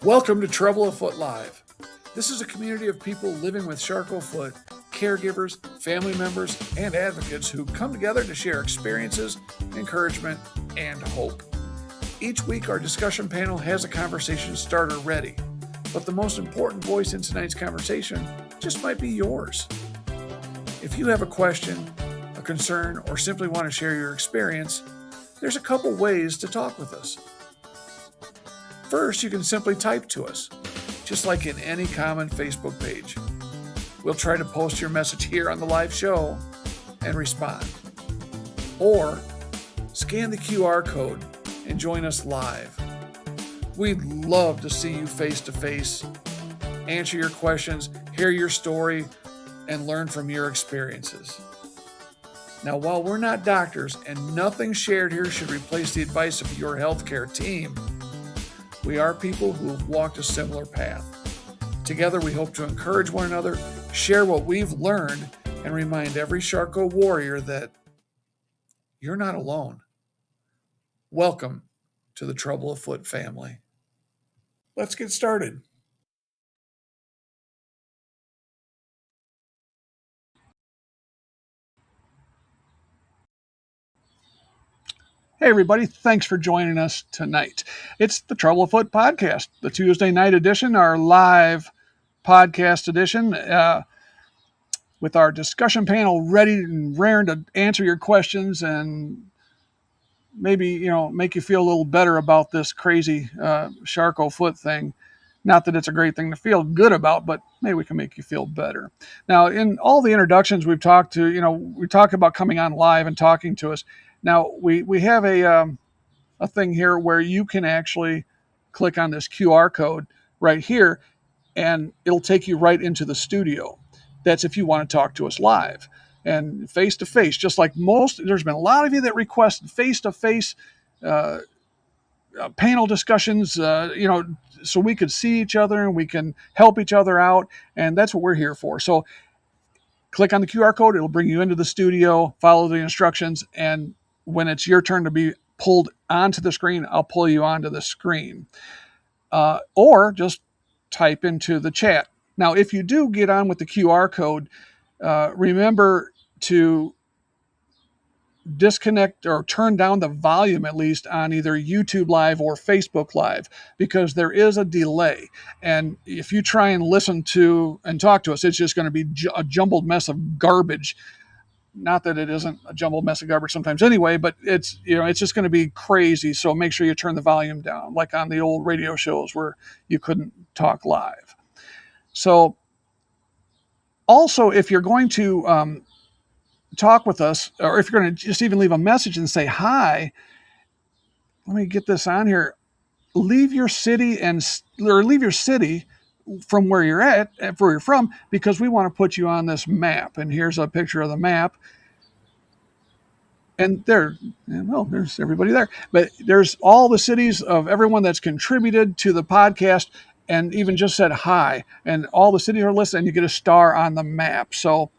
Welcome to Trouble Afoot Live. This is a community of people living with CHARCOT Foot, caregivers, family members, and advocates who come together to share experiences, encouragement, and hope. Each week, our discussion panel has a conversation starter ready, but the most important voice in tonight's conversation just might be yours. If you have a question, a concern, or simply want to share your experience, there's a couple ways to talk with us. First, you can simply type to us, just like in any common Facebook page. We'll try to post your message here on the live show and respond. Or scan the QR code and join us live. We'd love to see you face to face, answer your questions, hear your story, and learn from your experiences. Now, while we're not doctors and nothing shared here should replace the advice of your healthcare team, we are people who have walked a similar path. Together, we hope to encourage one another, share what we've learned, and remind every CHARCOT warrior that you're not alone. Welcome to the Trouble Afoot family. Let's get started. Hey, everybody. Thanks for joining us tonight. It's the Trouble Afoot podcast, the Tuesday night edition, our live podcast edition, with our discussion panel ready and raring to answer your questions and maybe, make you feel a little better about this crazy CHARCOT Foot thing. Not that it's a great thing to feel good about, but maybe we can make you feel better. Now, in all the introductions we've talked to, we talk about coming on live and talking to us. Now, we have a thing here where you can actually click on this QR code right here, and it'll take you right into the studio. That's if you want to talk to us live and face to face, just like there's been a lot of you that requested face to face panel discussions, so we could see each other and we can help each other out. And that's what we're here for. So click on the QR code. It'll bring you into the studio, follow the instructions. And when it's your turn to be pulled onto the screen, I'll pull you onto the screen. Or just type into the chat. Now, if you do get on with the QR code, remember to disconnect or turn down the volume at least on either YouTube Live or Facebook Live, because there is a delay. And if you try and listen to and talk to us, it's just going to be a jumbled mess of garbage. Not that it isn't a jumbled mess of garbage sometimes anyway, but it's just going to be crazy. So make sure you turn the volume down, like on the old radio shows where you couldn't talk live. So also, if you're going to talk with us, or if you're going to just even leave a message and say hi, let me get this on here. Leave your city from where you're at, where you're from, because we want to put you on this map. And here's a picture of the map. And there's everybody there. But there's all the cities of everyone that's contributed to the podcast and even just said hi. And all the cities are listed, and you get a star on the map. So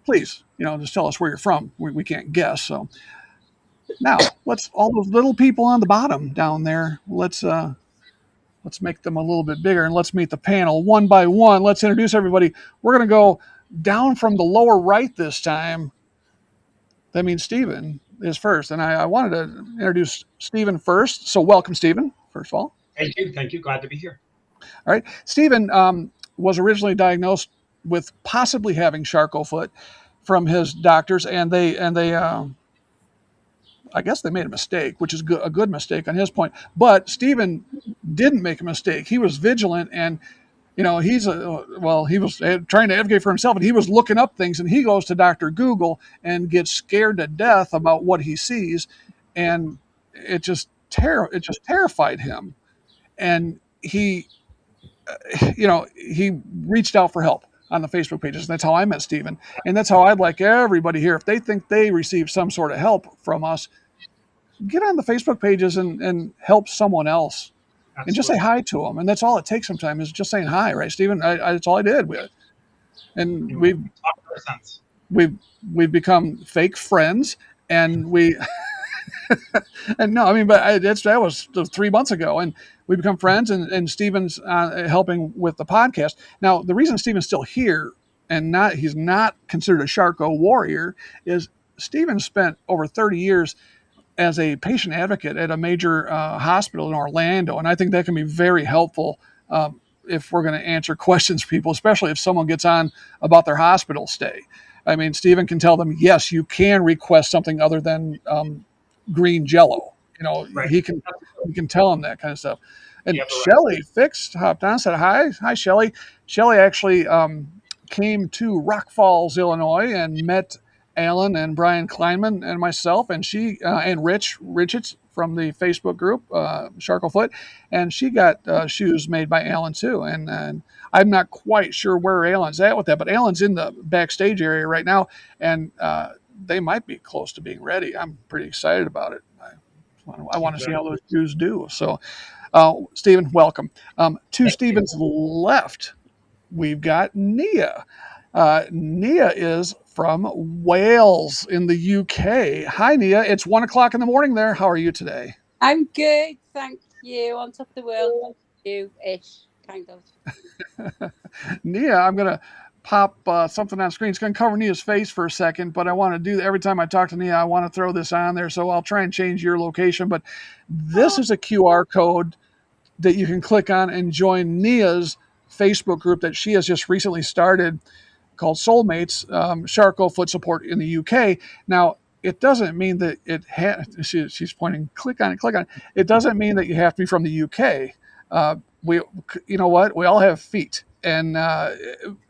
please, just tell us where you're from. We can't guess. So now all those little people on the bottom down there, let's make them a little bit bigger, and let's meet the panel one by one. Let's introduce everybody. We're going to go down from the lower right this time. That means Stephen is first. And I wanted to introduce Stephen first. So welcome, Stephen, first of all. Thank you. Thank you. Glad to be here. All right. Stephen was originally diagnosed with possibly having CHARCOT Foot from his doctors, and they I guess they made a mistake, which is a good mistake on his point. But Stephen didn't make a mistake. He was vigilant, and he was trying to advocate for himself, and he was looking up things, and he goes to Dr. Google and gets scared to death about what he sees, and it just terrified him, and he reached out for help on the Facebook pages. That's how I met Stephen. And that's how I'd like everybody here, if they think they received some sort of help from us, get on the Facebook pages and help someone else. Absolutely. And just say hi to them. And that's all it takes sometimes, is just saying hi, right, Stephen? That's all I did. And we've become fake friends, and we And no, I mean, but that was 3 months ago, and we become friends. And Steven's helping with the podcast. Now, the reason Steven's still here and he's not considered a Charco warrior is Steven spent over 30 years as a patient advocate at a major hospital in Orlando, and I think that can be very helpful if we're going to answer questions for people, especially if someone gets on about their hospital stay. I mean, Stephen can tell them, yes, you can request something other than green Jello. Right. He can tell them that kind of stuff. And You have a right. Shelly hopped on, said hi, Shelly. Shelly actually came to Rock Falls, Illinois, and met Alan and Brian Kleinman and myself, and she and Rich Richards from the Facebook group CHARCOT FOOT, and she got shoes made by Alan too. And I'm not quite sure where Alan's at with that, but Alan's in the backstage area right now, and they might be close to being ready. I'm pretty excited about it. I want to see how those shoes do. So, Stephen, welcome. Two Stevens left. We've got Nia. Nia is from Wales in the UK. Hi, Nia. It's 1 o'clock in the morning there. How are you today? I'm good, thank you. On top of the world, thank you-ish, kind of. Nia, I'm going to pop something on screen. It's going to cover Nia's face for a second, but I want to do every time I talk to Nia, I want to throw this on there, so I'll try and change your location. But this is a QR code that you can click on and join Nia's Facebook group that she has just recently started called Soulmates, CHARCOT FOOT support in the UK. Now, it doesn't mean that she's pointing, click on it. It doesn't mean that you have to be from the UK. You know what? We all have feet. And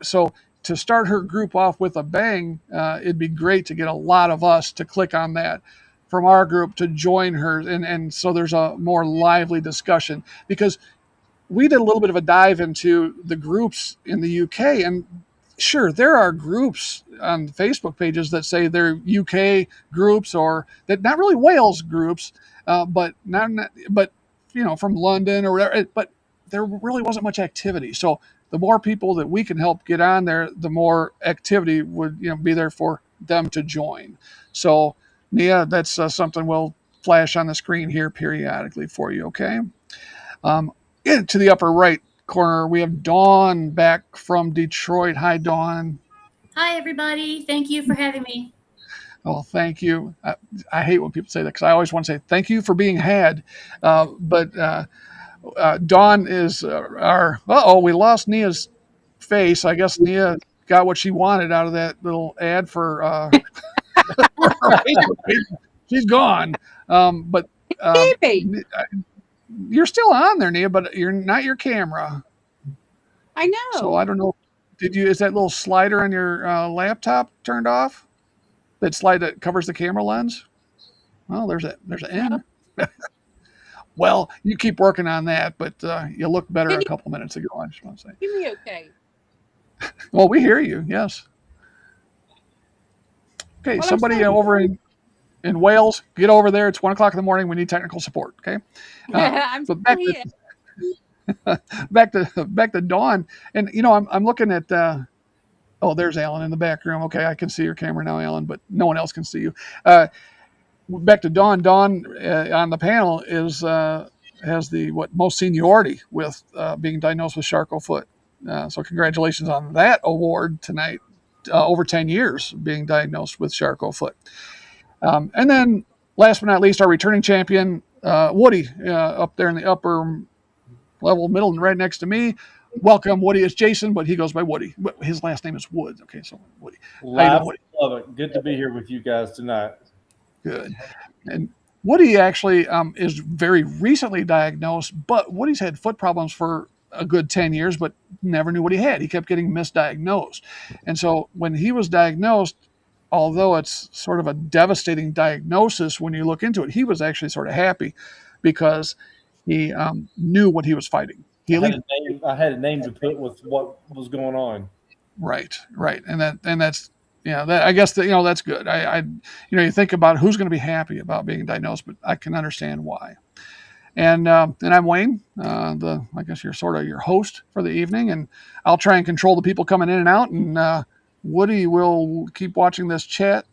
so to start her group off with a bang, it'd be great to get a lot of us to click on that from our group to join her. And so there's a more lively discussion, because we did a little bit of a dive into the groups in the UK, and sure, there are groups on Facebook pages that say they're UK groups, or that not really Wales groups, but from London or whatever. But there really wasn't much activity. So the more people that we can help get on there, the more activity would be there for them to join. So Nia, that's something we'll flash on the screen here periodically for you. Okay. To the upper right corner, we have Dawn back from Detroit. Hi, Dawn. Hi, everybody. Thank you for having me. Oh, thank you. I hate when people say that, because I always want to say thank you for being had. But Dawn is we lost Nia's face. I guess Nia got what she wanted out of that little ad for her Facebook page. She's gone. But you're still on there, Nia, but you're not your camera. I know. So I don't know. Is that little slider on your laptop turned off? That slide that covers the camera lens? Well, there's an N. Well, you keep working on that, but you looked better a couple minutes ago, I just want to say. Hear me okay? Well, we hear you, yes. Okay, well, somebody over in Wales, get over there. It's 1 o'clock in the morning. We need technical support. Okay. I'm still here. Back to Dawn, and I'm looking at. There's Alan in the back room. Okay, I can see your camera now, Alan, but no one else can see you. Back to Dawn. Dawn on the panel has the most seniority with being diagnosed with CHARCOT FOOT. So congratulations on that award tonight. Over 10 years being diagnosed with CHARCOT FOOT. And then, last but not least, our returning champion, Woody, up there in the upper level, middle, and right next to me. Welcome, Woody. It's Jason, but he goes by Woody. His last name is Woods. Okay, so Woody. Love it. Good to be here with you guys tonight. Good. And Woody actually is very recently diagnosed, but Woody's had foot problems for a good 10 years, but never knew what he had. He kept getting misdiagnosed. And so when he was diagnosed, although it's sort of a devastating diagnosis when you look into it, he was actually sort of happy because he knew what he was fighting. I had a name to put with what was going on. Right. And that's, I guess that, that's good. You think about who's going to be happy about being diagnosed, but I can understand why. And I'm Wayne. I guess you're sort of your host for the evening, and I'll try and control the people coming in and out. And Woody will keep watching this chat.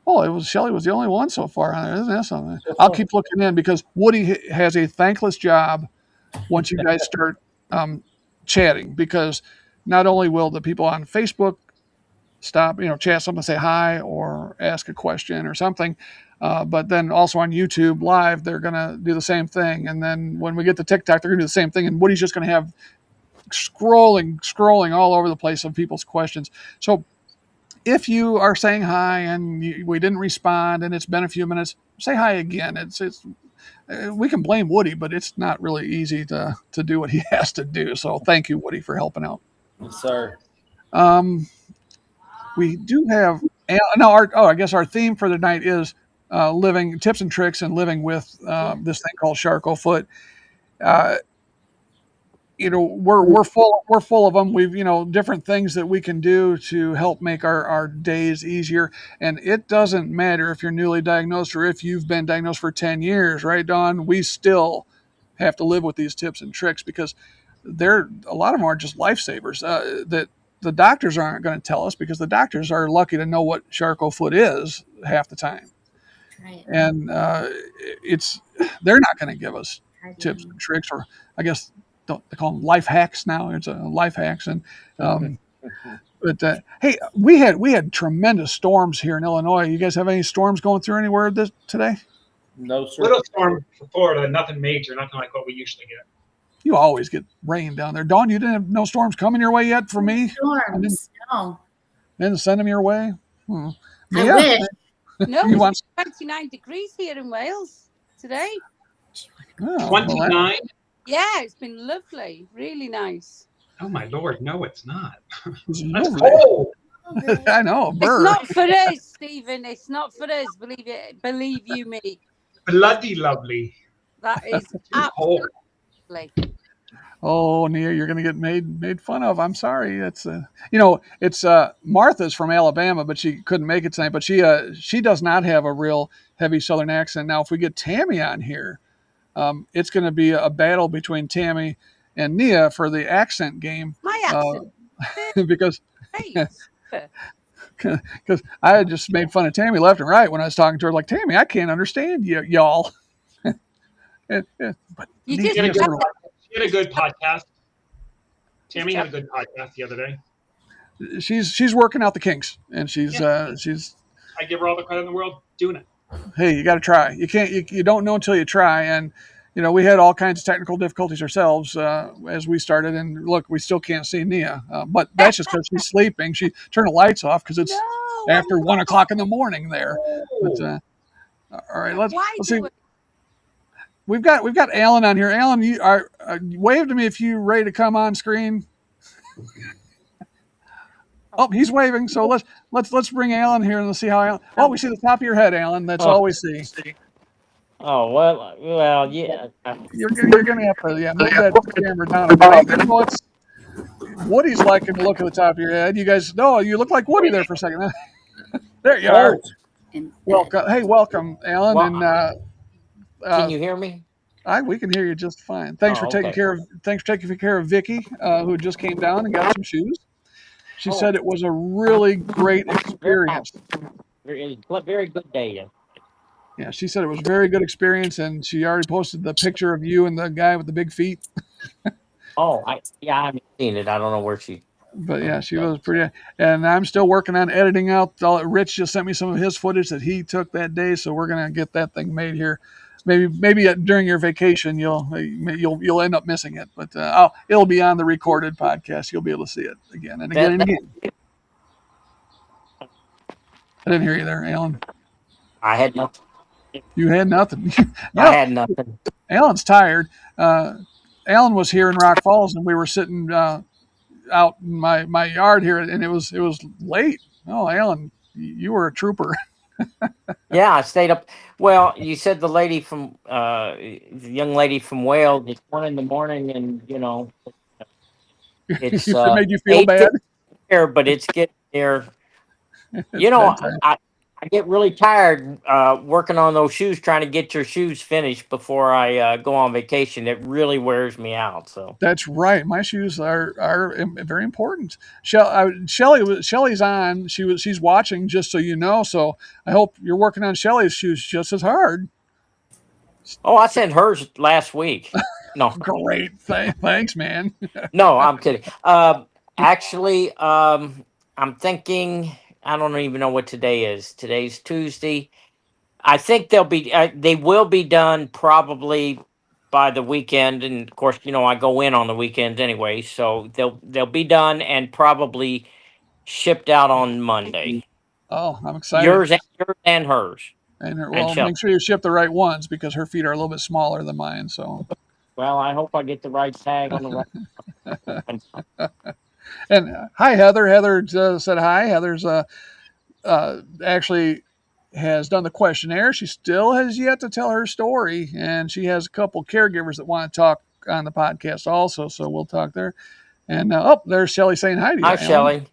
Oh, it was Shelley was the only one so far on there. Isn't that something? I'll keep looking in because Woody has a thankless job once you guys start chatting, because not only will the people on Facebook stop, chat something, say hi or ask a question or something, but then also on YouTube Live, they're going to do the same thing. And then when we get to TikTok, they're going to do the same thing. And Woody's just going to have scrolling all over the place of people's questions. So if you are saying hi and we didn't respond and it's been a few minutes, say hi again. It's we can blame Woody, but it's not really easy to do what he has to do. So thank you, Woody, for helping out. Yes, sir. We do have I guess our theme for the night is living tips and tricks and living with this thing called CHARCOT FOOT. We're full of them. We've different things that we can do to help make our days easier. And it doesn't matter if you're newly diagnosed or if you've been diagnosed for 10 years, right, Dawn? We still have to live with these tips and tricks because a lot of them are just lifesavers that the doctors aren't going to tell us, because the doctors are lucky to know what CHARCOT FOOT is half the time. Right. And they're not going to give us tips and tricks, or I guess they call them life hacks now. It's life hacks. And but hey, we had tremendous storms here in Illinois. You guys have any storms going through anywhere today? No, sir. Little storm for Florida, nothing major, nothing like what we usually get. You always get rain down there. Dawn, you didn't have no storms coming your way yet for me? Storms, no. Didn't send them your way? I wish. No, You it's 29 degrees here in Wales today. Oh, 29? Yeah, it's been lovely. Really nice. Oh, my Lord. No, it's not. It's That's lovely. cold. I know, It's burr. not for us, Stephen. It's not for us. Believe you me. Bloody lovely. That is Cold. absolutely. Oh, Nia, you're going to get made fun of. I'm sorry. It's it's Martha's from Alabama, but she couldn't make it tonight. But she does not have a real heavy Southern accent. Now, if we get Tammy on here, it's going to be a battle between Tammy and Nia for the accent game. My accent. Because Great. I had just made fun of Tammy left and right when I was talking to her. Like, Tammy, I can't understand y'all. But You Nia- just Nia's sort of- She had a good podcast. Tammy had a good podcast the other day. she's working out the kinks, and she's I give her all the credit in the world doing it. hey, you got to try. You can't you don't know until you try. And we had all kinds of technical difficulties ourselves as we started, and look, we still can't see Nia, but that's just because she's sleeping. She turned the lights off because it's after 1 o'clock in the morning there. But all right, let's see. We've got Alan on here. Alan, you are wave to me if you're ready to come on screen. Oh, he's waving. So let's bring Alan here and let's see how Alan. Oh, we see the top of your head, Alan. That's all we see. Oh well, yeah. You're gonna have to move that camera down a bit. Woody's liking the look of the top of your head. You guys, no, you look like Woody there for a second. There you are. Welcome. Hey, welcome, Alan. Well, and Can you hear me? we can hear you just fine. Thanks for taking care of Vicky, who just came down and got some shoes. She said it was a really great experience. Very good day. Yeah, she said it was a very good experience, and she already posted the picture of you and the guy with the big feet. Oh, I haven't seen it. I don't know where she. But yeah, she was pretty. And I'm still working on editing out. Rich just sent me some of his footage that he took that day, so we're gonna get that thing made here. Maybe during your vacation you'll end up missing it, but it'll be on the recorded podcast. You'll be able to see it again and again and again. I didn't hear you there, Alan. I had nothing. You had nothing. I had nothing. Alan's tired. Alan was here in Rock Falls, and we were sitting out in my yard here, and it was late. Oh, Alan, you were a trooper. Yeah, I stayed up. Well, you said the young lady from Wales. It's 1 a.m, and it's It made you feel 8 bad. there, but it's getting there. I get really tired working on those shoes, trying to get your shoes finished before I go on vacation. It really wears me out. So That's right. My shoes are very important. Shelly's on. She's watching, just so you know. So I hope you're working on Shelly's shoes just as hard. oh, I sent hers last week. No, Great. Thanks, man. no, I'm kidding. Actually, I'm thinking. I don't even know what today is. Today's Tuesday. I think they will be done probably by the weekend, and of course, I go in on the weekends anyway, so they'll be done and probably shipped out on Monday. Oh, I'm excited. Yours and hers. And Shelley. make sure you ship the right ones because her feet are a little bit smaller than mine. So, well, I hope I get the right tag on the right. And hi, Heather. Heather said hi. Heather's actually has done the questionnaire. She still has yet to tell her story, and she has a couple caregivers that want to talk on the podcast also. So we'll talk there. And there's Shelly saying hi to you. Hi, Shelly.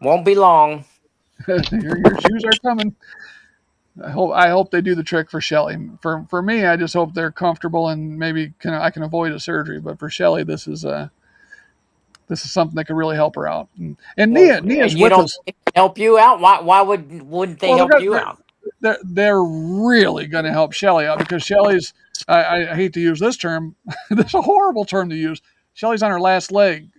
Won't be long. your shoes are coming. I hope they do the trick for Shelly. For me, I just hope they're comfortable and maybe I can avoid a surgery. But for Shelly, this is something that could really help her out. And Nia's with us. Help you out? Why wouldn't they help you out? They're really going to help Shelly out because Shelly's. I hate to use this term. That's a horrible term to use. Shelly's on her last leg.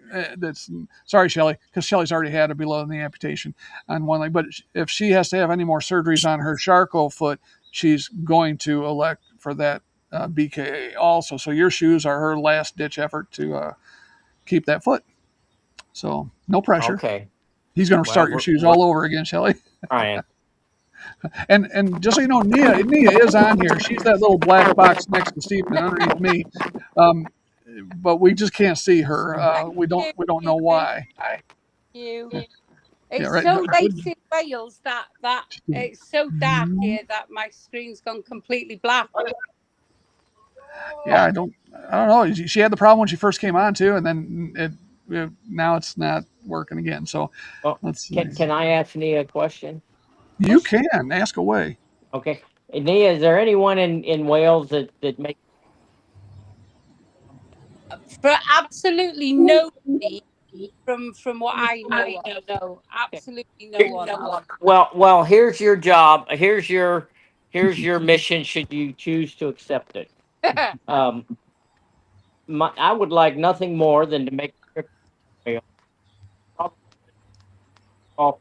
Sorry, Shelly, because Shelly's already had a below the knee amputation on one leg. But if she has to have any more surgeries on her CHARCOT foot, she's going to elect for that BKA also. So your shoes are her last ditch effort to keep that foot. So no pressure. Okay. He's going to start your shoes all over again, Shelly. All right. And just so you know, Nia is on here. She's that little black box next to Stephen underneath me. But we just can't see her. We don't know why. It's so late in Wales that it's so dark here that my screen's gone completely black. Yeah, I don't know. She had the problem when she first came on too, and then now it's not working again. So let's see. Can I ask Nia a question? You can ask away. Okay, Nia, is there anyone in Wales that makes? For absolutely nobody, from what I know, no, absolutely no one. Well, here's your job. Here's your mission. Should you choose to accept it? I would like nothing more than to make a trip to Wales.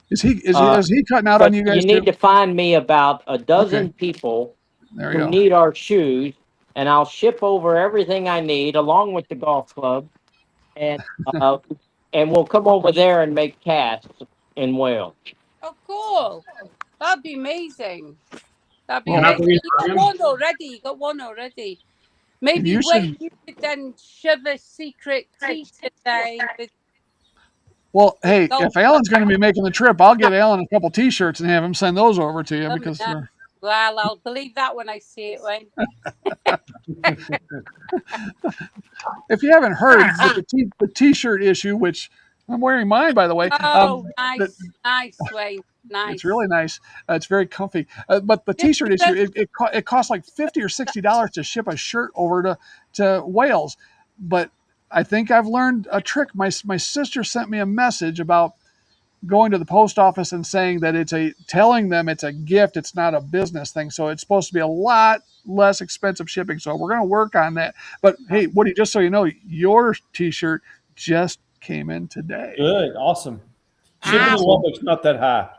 Is he cutting out on you guys? You need to find me about a dozen people who need our shoes, and I'll ship over everything I need along with the golf club, and we'll come over there and make casts in Wales. Oh, cool! That'd be amazing. That'd be Well, amazing. You got one already. Maybe you could then shove a secret T-shirt down with. Well, hey, if Alan's going to be making the trip, I'll get Alan a couple T-shirts and have him send those over to you because. Well, I'll believe that when I see it, Wayne. If you haven't heard, the T-shirt issue, which I'm wearing mine, by the way. Oh, nice, Wayne. Nice. It's really nice. It's very comfy. But the T-shirt issue, it costs like $50 or $60 to ship a shirt over to Wales. But I think I've learned a trick. My sister sent me a message about going to the post office and saying that telling them it's a gift, it's not a business thing. So it's supposed to be a lot less expensive shipping. So we're going to work on that. But hey, Woody, just so you know, your T-shirt just came in today. Good, awesome. Shipping to Lubbock's not that high.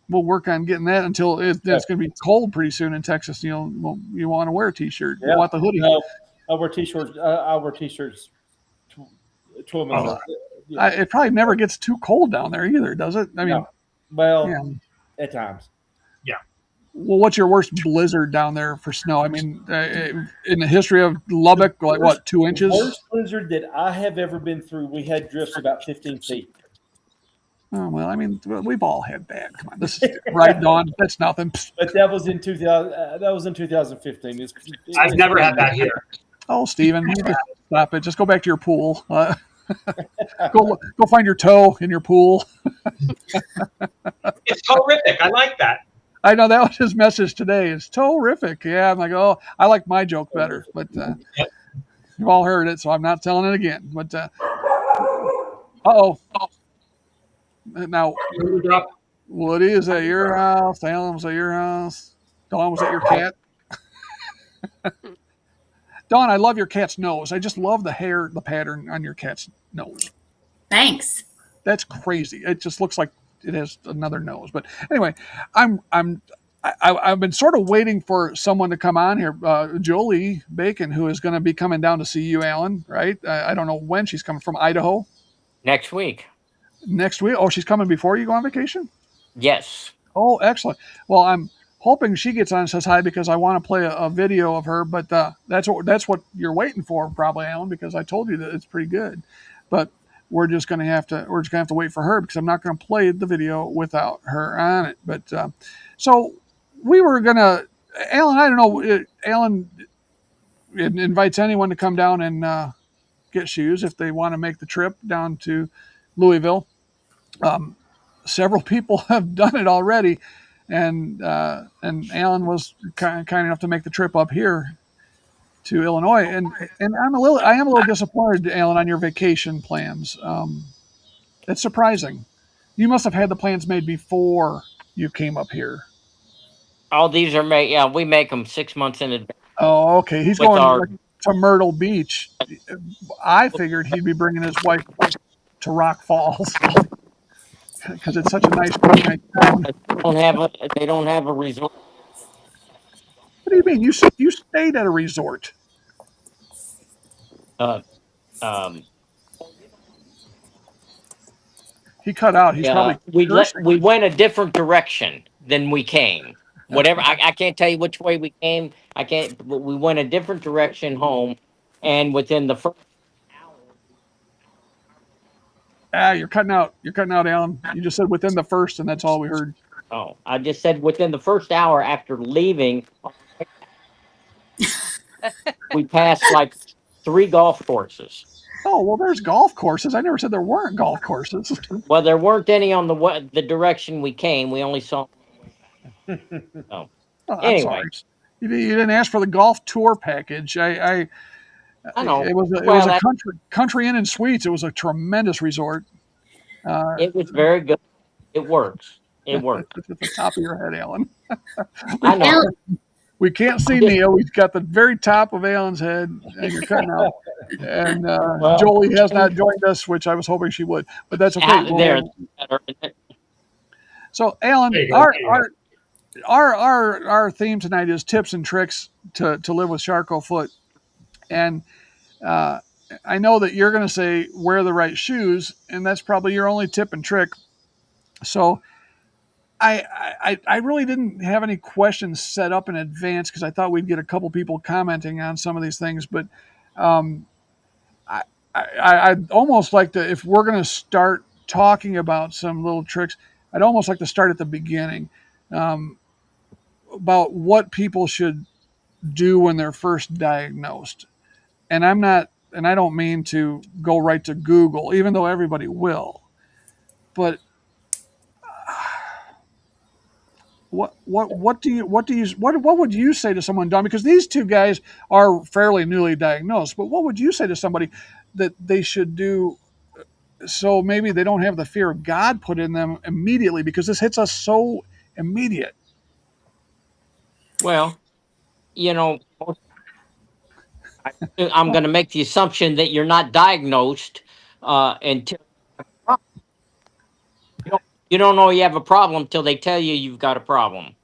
We'll work on getting that until it's going to be cold pretty soon in Texas. You want to wear a T-shirt. You want the hoodie. No, I wear T-shirts. I wear T-shirts. It probably never gets too cold down there either, does it? I mean, at times. Yeah. Well, what's your worst blizzard down there for snow? I mean, in the history of Lubbock, like what, 2 inches? The worst blizzard that I have ever been through, we had drifts about 15 feet. Oh, well, I mean, we've all had that. Come on, this is right, Dawn. That's nothing. But that was in 2000. That was in 2015. I've never had that here. Oh, Steven, you just stop it. Just go back to your pool. Go find your toe in your pool. It's horrific. I like that. I know that was his message today. It's terrific. Yeah, I'm like, oh, I like my joke better, but Yep. you've all heard it, so I'm not telling it again. But oh, now You drop- Woody, is that your house? Alan, was that your house? Dawn, was that your cat? Dawn, I love your cat's nose. I just love the hair, the pattern on your cat's nose. Thanks. That's crazy. It just looks like it has another nose. But anyway, I've been sort of waiting for someone to come on here. Jolie Bacon, who is going to be coming down to see you, Alan. Right? I don't know when she's coming from Idaho. Next week. Next week. Oh, she's coming before you go on vacation. Yes. Oh, excellent. Well, I'm hoping she gets on and says hi because I want to play a video of her. But that's what you're waiting for, probably, Alan, because I told you that it's pretty good. But we're just gonna have to wait for her because I'm not gonna play the video without her on it. But so we were gonna, Alan. I don't know. Alan invites anyone to come down and get shoes if they want to make the trip down to Louisville. Several people have done it already, and Alan was kind enough to make the trip up here to Illinois, and I am a little disappointed, Alan, on your vacation plans. It's surprising. You must have had the plans made before you came up here. All these are made. Yeah, we make them 6 months in advance. Oh, okay. He's With going our- like, to Myrtle Beach. I figured he'd be bringing his wife to Rock Falls because it's such a nice town. They don't have a resort. What do you mean? You stayed at a resort? Uh, um, He cut out. He's probably cursing. we went a different direction than we came. Whatever, I can't tell you which way we came. I can't. But we went a different direction home, and within the first hour. You're cutting out. You're cutting out, Alan. You just said within the first, and that's all we heard. Oh, I just said within the first hour after leaving, we passed like 3 golf courses. Oh, well, there's golf courses. I never said there weren't golf courses. Well, there weren't any on the direction we came. We only saw. Oh, Oh, I'm anyway. sorry. You didn't ask for the golf tour package. I know. It was Well, a country inn and suites. It was a tremendous resort. It was very good. It works. It works. It's at the top of your head, Alan. I know. Alan, We can't see Neil. He's got the very top of Alan's head, and you're cutting out. And Jolie has not joined us, which I was hoping she would, but that's okay. There. So, Alan, There you go. our theme tonight is tips and tricks to live with Charcot Foot, and I know that you're going to say wear the right shoes, and that's probably your only tip and trick. So, I really didn't have any questions set up in advance because I thought we'd get a couple people commenting on some of these things, but I'd almost like to, if we're going to start talking about some little tricks, I'd almost like to start at the beginning about what people should do when they're first diagnosed. And I don't mean to go right to Google, even though everybody will. But what would you say to someone, Don? Because these two guys are fairly newly diagnosed. But what would you say to somebody that they should do so maybe they don't have the fear of God put in them immediately, because this hits us so immediate? Well, I'm going to make the assumption that you're not diagnosed until you don't know you have a problem till they tell you you've got a problem.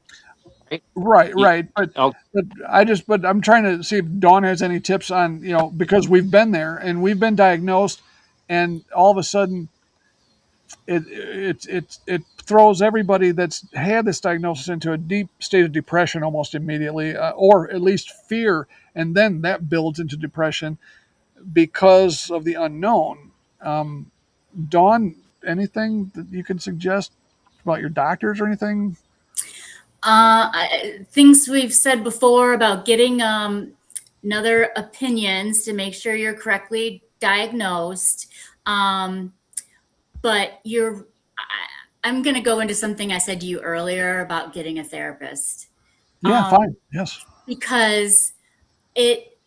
Right. But Okay. but I'm trying to see if Dawn has any tips on, because we've been there and we've been diagnosed, and all of a sudden it throws everybody that's had this diagnosis into a deep state of depression almost immediately, or at least fear, and then that builds into depression because of the unknown. Dawn, anything that you can suggest about your doctors or anything? things we've said before about getting another opinions to make sure you're correctly diagnosed. But I'm going to go into something I said to you earlier about getting a therapist. Yeah, fine. Yes. Because it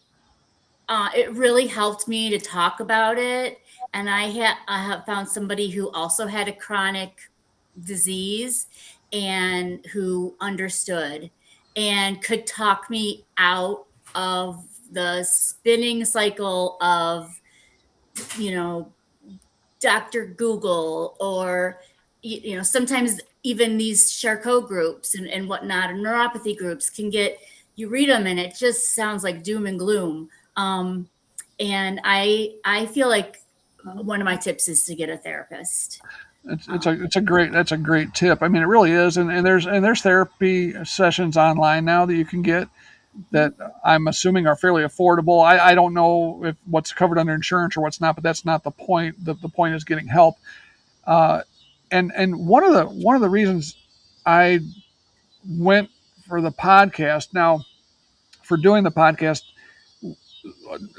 really helped me to talk about it. And I have found somebody who also had a chronic disease and who understood and could talk me out of the spinning cycle of, Dr. Google, or, sometimes even these Charcot groups and whatnot, and neuropathy groups you read them and it just sounds like doom and gloom. And I feel like one of my tips is to get a therapist. That's a great tip. I mean, it really is, and there's therapy sessions online now that you can get that I'm assuming are fairly affordable. I don't know if what's covered under insurance or what's not, but that's not the point. The point is getting help. And one of the reasons I went for the podcast now for doing the podcast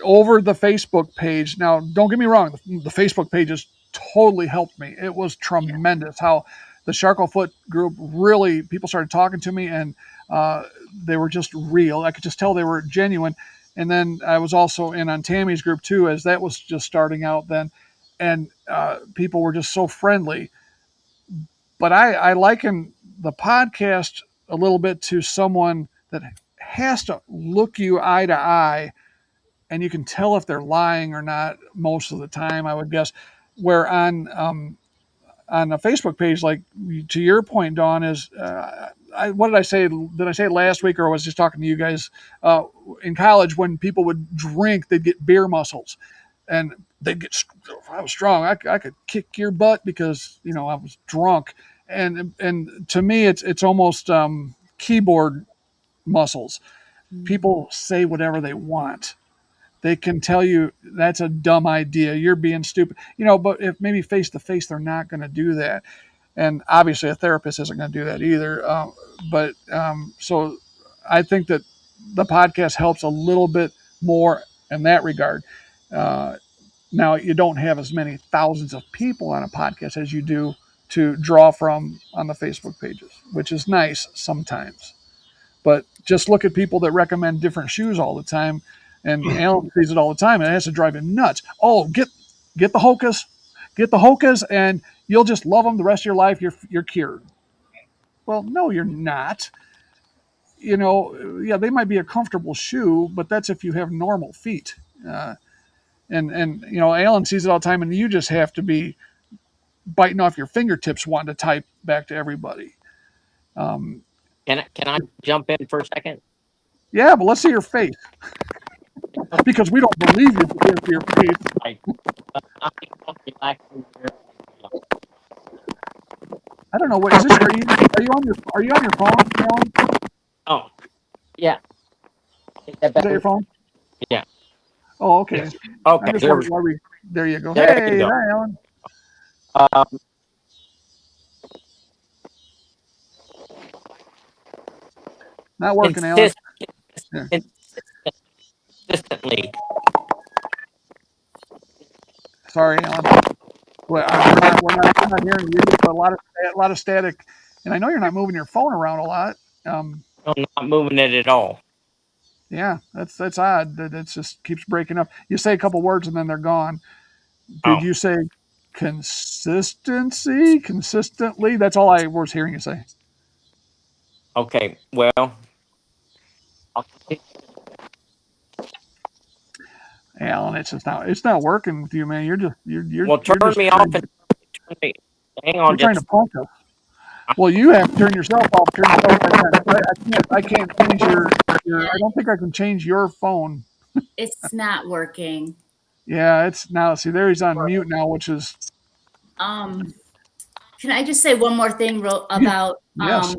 over the Facebook page. Now, don't get me wrong, the Facebook page has totally helped me. It was tremendous how the CHARCOT FOOT group really, people started talking to me, and they were just real. I could just tell they were genuine. And then I was also in on Tammy's group too, as that was just starting out then. And people were just so friendly. But I liken the podcast a little bit to someone that has to look you eye to eye, and you can tell if they're lying or not most of the time, I would guess. Where on a Facebook page, like to your point, Dawn, is what did I say? Did I say it last week, or was I just talking to you guys? In college, when people would drink, they'd get beer muscles, and they'd get. I was strong. I could kick your butt because I was drunk, and to me, it's almost keyboard muscles. People say whatever they want. They can tell you that's a dumb idea. You're being stupid, but if maybe face to face, they're not going to do that. And obviously a therapist isn't going to do that either. So I think that the podcast helps a little bit more in that regard. Now you don't have as many thousands of people on a podcast as you do to draw from on the Facebook pages, which is nice sometimes. But just look at people that recommend different shoes all the time, and Alan sees it all the time, and it has to drive him nuts. Oh, get the Hokas, and you'll just love them the rest of your life. You're cured. Well, no, you're not. Yeah, they might be a comfortable shoe, but that's if you have normal feet. And Alan sees it all the time, and you just have to be biting off your fingertips wanting to type back to everybody. Can I jump in for a second? Yeah, but let's see your face. Because we don't believe you because of your face. Like, I don't know what is this. Are you on your phone, Alan? oh, yeah. Is that Is that better? your phone? Yeah. Oh, okay. Yes. Okay. I'm just There, wondering why we. There you go. There you Hey, go. hi, Alan. um, Not working, Alan. Yeah. consistently. Sorry, Alan. Well, we're not hearing you. But a lot of static, and I know you're not moving your phone around a lot. I'm not moving it at all. Yeah, that's odd. That it just keeps breaking up. You say a couple words and then they're gone. Oh. Did you say consistency? Consistently? That's all I was hearing you say. Okay. Well, Alan, it's not working with you, man. You're turn just me off and turn me. Hang on, you're trying to just punk us. Well, you have to turn yourself off. Turn yourself back on. I can't change your. I don't think I can change your phone. It's not working. Yeah, it's now. See, there he's on mute now, which is. Can I just say one more thing about Yes.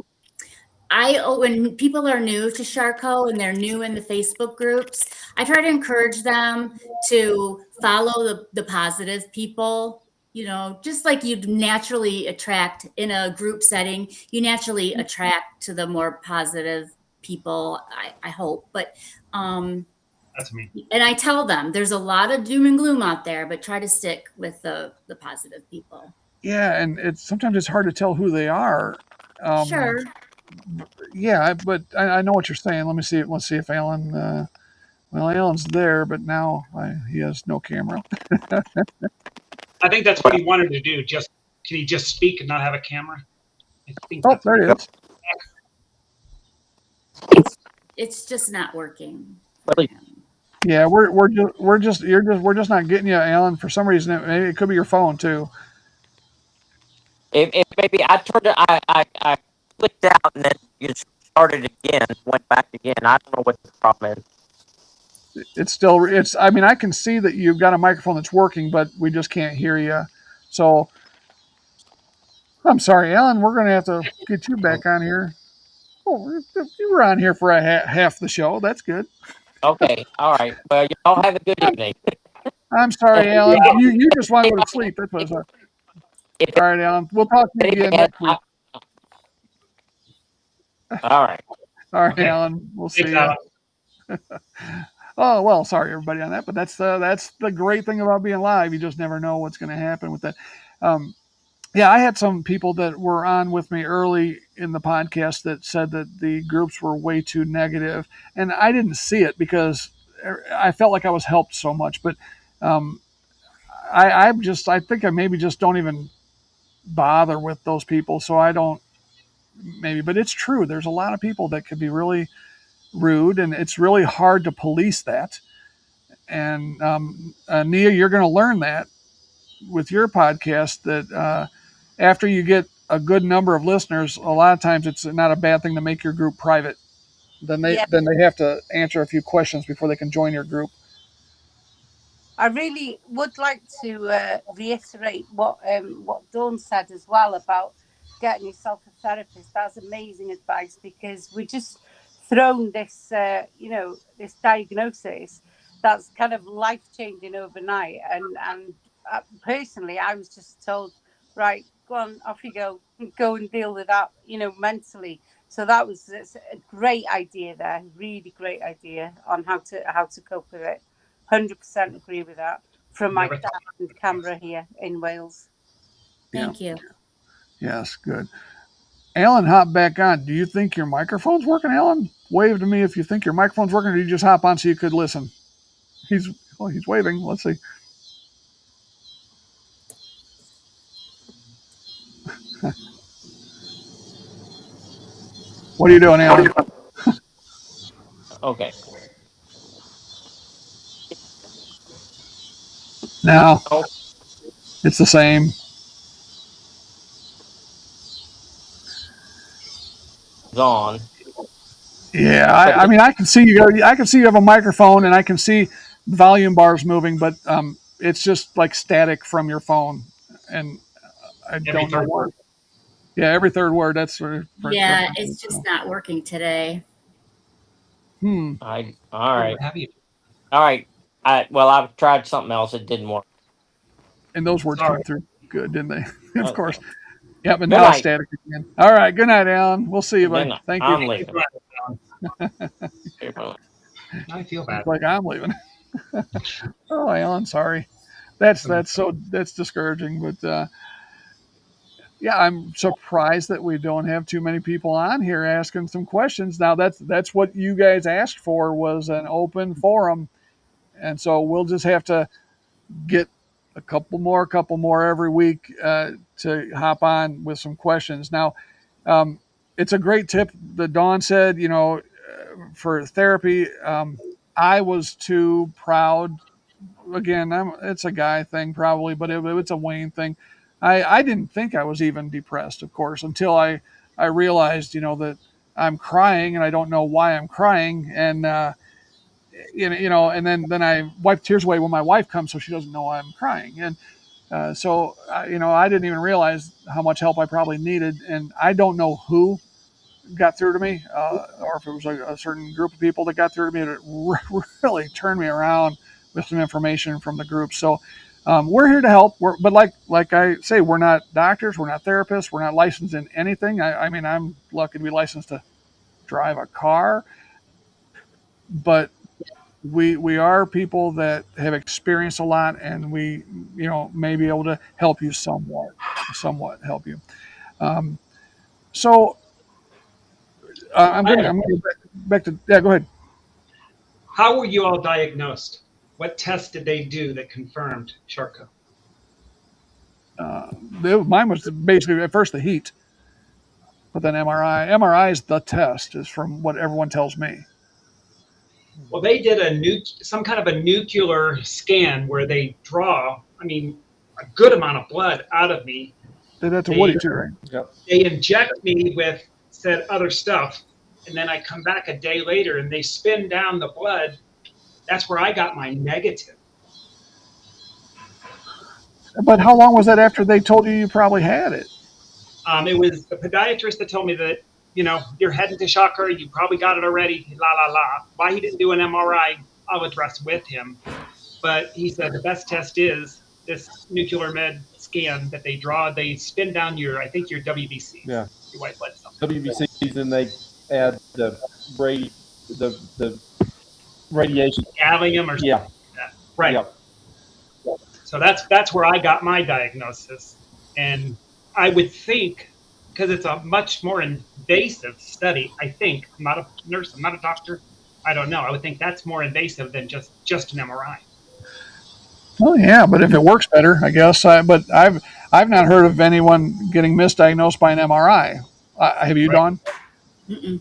when people are new to Charcot and they're new in the Facebook groups, I try to encourage them to follow the positive people. Just like you'd naturally attract in a group setting, you naturally attract to the more positive people, I hope. But That's me. And I tell them there's a lot of doom and gloom out there, but try to stick with the positive people. Yeah, and sometimes it's hard to tell who they are. Sure. Yeah, but I know what you're saying. Let me see. Let's see if Alan. Well, Alan's there, but now he has no camera. I think that's what he wanted to do. Can he just speak and not have a camera? I think Oh, that's there it is. It's just not working. Really? Yeah, we're just not getting you, Alan. For some reason, maybe it could be your phone too. If maybe I turned it, I clicked out and then you started again, went back again. I don't know what the problem is. It's still I mean, I can see that you've got a microphone that's working, but we just can't hear you. So I'm sorry, Alan. We're going to have to get you back on here. Oh, you were on here for half the show. That's good. Okay, all right. Well, you all have a good evening. I'm sorry, And Alan. You just want to go to sleep. That's what it's like. if All right, Alan. We'll talk to you again anything, next week. all right. All right, okay. Alan. We'll see Thanks, you. Alex. Oh well, sorry everybody on that, but that's the great thing about being live. You just never know what's going to happen with that. Yeah, I had some people that were on with me early in the podcast that said that the groups were way too negative, and I didn't see it because I felt like I was helped so much. But I think I maybe just don't even bother with those people, so I don't maybe. But it's true. There's a lot of people that could be really rude, and it's really hard to police that. And Nia, you're going to learn that with your podcast that after you get a good number of listeners, a lot of times it's not a bad thing to make your group private. Then they have to answer a few questions before they can join your group. I really would like to reiterate what Dawn said as well about getting yourself a therapist. That's amazing advice because we're just thrown this, this diagnosis that's kind of life changing overnight. And personally, I was just told, right, go on, off you go and deal with that, mentally. So that's a great idea there, really great idea on how to cope with it. 100% agree with that from my dad and Canberra here in Wales. Thank you. Yes, good. Alan, hop back on. Do you think your microphone's working, Alan? Wave to me if you think your microphone's working, or you just hop on so you could listen. He's waving. Let's see. What are you doing, Alan? Okay. No, Oh, it's the same. it's on. Yeah, But I mean, I can see you. I can see you have a microphone, and I can see volume bars moving, but it's just like static from your phone, and I don't know why. Yeah, every third word. That's sort of Yeah, it's just not working today. all right. Have you? All right. I've tried something else. It didn't work. And those words came through good, didn't they? Of course. Yeah, but Good now night. it's static again. All right. Good night, Alan. We'll see you, Good buddy. night. Thank I'm you. leaving. I feel bad. It's like I'm leaving. Oh, Alan, sorry. That's discouraging. But yeah, I'm surprised that we don't have too many people on here asking some questions. Now that's what you guys asked for, was an open forum, and so we'll just have to get a couple more every week to hop on with some questions. Now, it's a great tip that Dawn said, for therapy. I was too proud. Again, it's a guy thing probably, but it's a Wayne thing. I didn't think I was even depressed, of course, until I realized, that I'm crying and I don't know why I'm crying. And, and then I wipe tears away when my wife comes so she doesn't know I'm crying. And I didn't even realize how much help I probably needed. And I don't know who got through to me, or if it was a certain group of people that got through to me. It really turned me around with some information from the group. So we're here to help. But like I say, we're not doctors, we're not therapists, we're not licensed in anything. I mean, I'm lucky to be licensed to drive a car, but we are people that have experienced a lot, and we may be able to help you somewhat help you. Um, so I'm I gonna have a I'm gonna question. go back to yeah. Go ahead. How were you all diagnosed? What tests did they do that confirmed Charcot? Mine was basically at first the heat, but then MRI. MRI is the test, is from what everyone tells me. Well, they did some kind of a nuclear scan where they draw, I mean, a good amount of blood out of me. Did that to They Woody too, right? Yep. they inject me with said other stuff, and then I come back a day later and they spin down the blood. That's where I got my negative. But how long was that after they told you probably had it? It was the podiatrist that told me that, you're heading to Charcot, you probably got it already, la la la. Why he didn't do an MRI, I'll address with him. But he said the best test is this nuclear med scan that they draw. They spin down I think your WBC, Yeah. your white blood cell. WBCs, and they add the radiation. Gallium or something Yeah. like that. Right. Yep. So that's where I got my diagnosis. And I would think, because it's a much more invasive study, I think, I'm not a nurse, I'm not a doctor, I don't know. I would think that's more invasive than just an MRI. Oh yeah, but if it works better, I guess. But I've not heard of anyone getting misdiagnosed by an MRI. Have you, Right. Dawn? Mm-mm.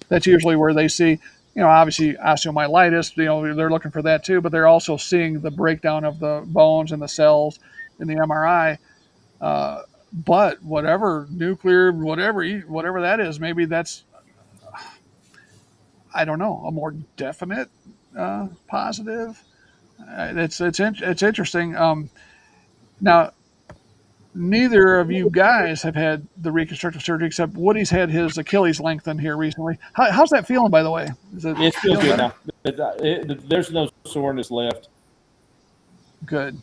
That's usually where they see, obviously osteomyelitis. They're looking for that too, but they're also seeing the breakdown of the bones and the cells in the MRI. But whatever nuclear, whatever that is, maybe that's, I don't know, a more definite positive. It's interesting. Now, neither of you guys have had the reconstructive surgery, except Woody's had his Achilles lengthened here recently. How's that feeling, by the way? Is it It's still feeling good better? now. There's no soreness left. Good.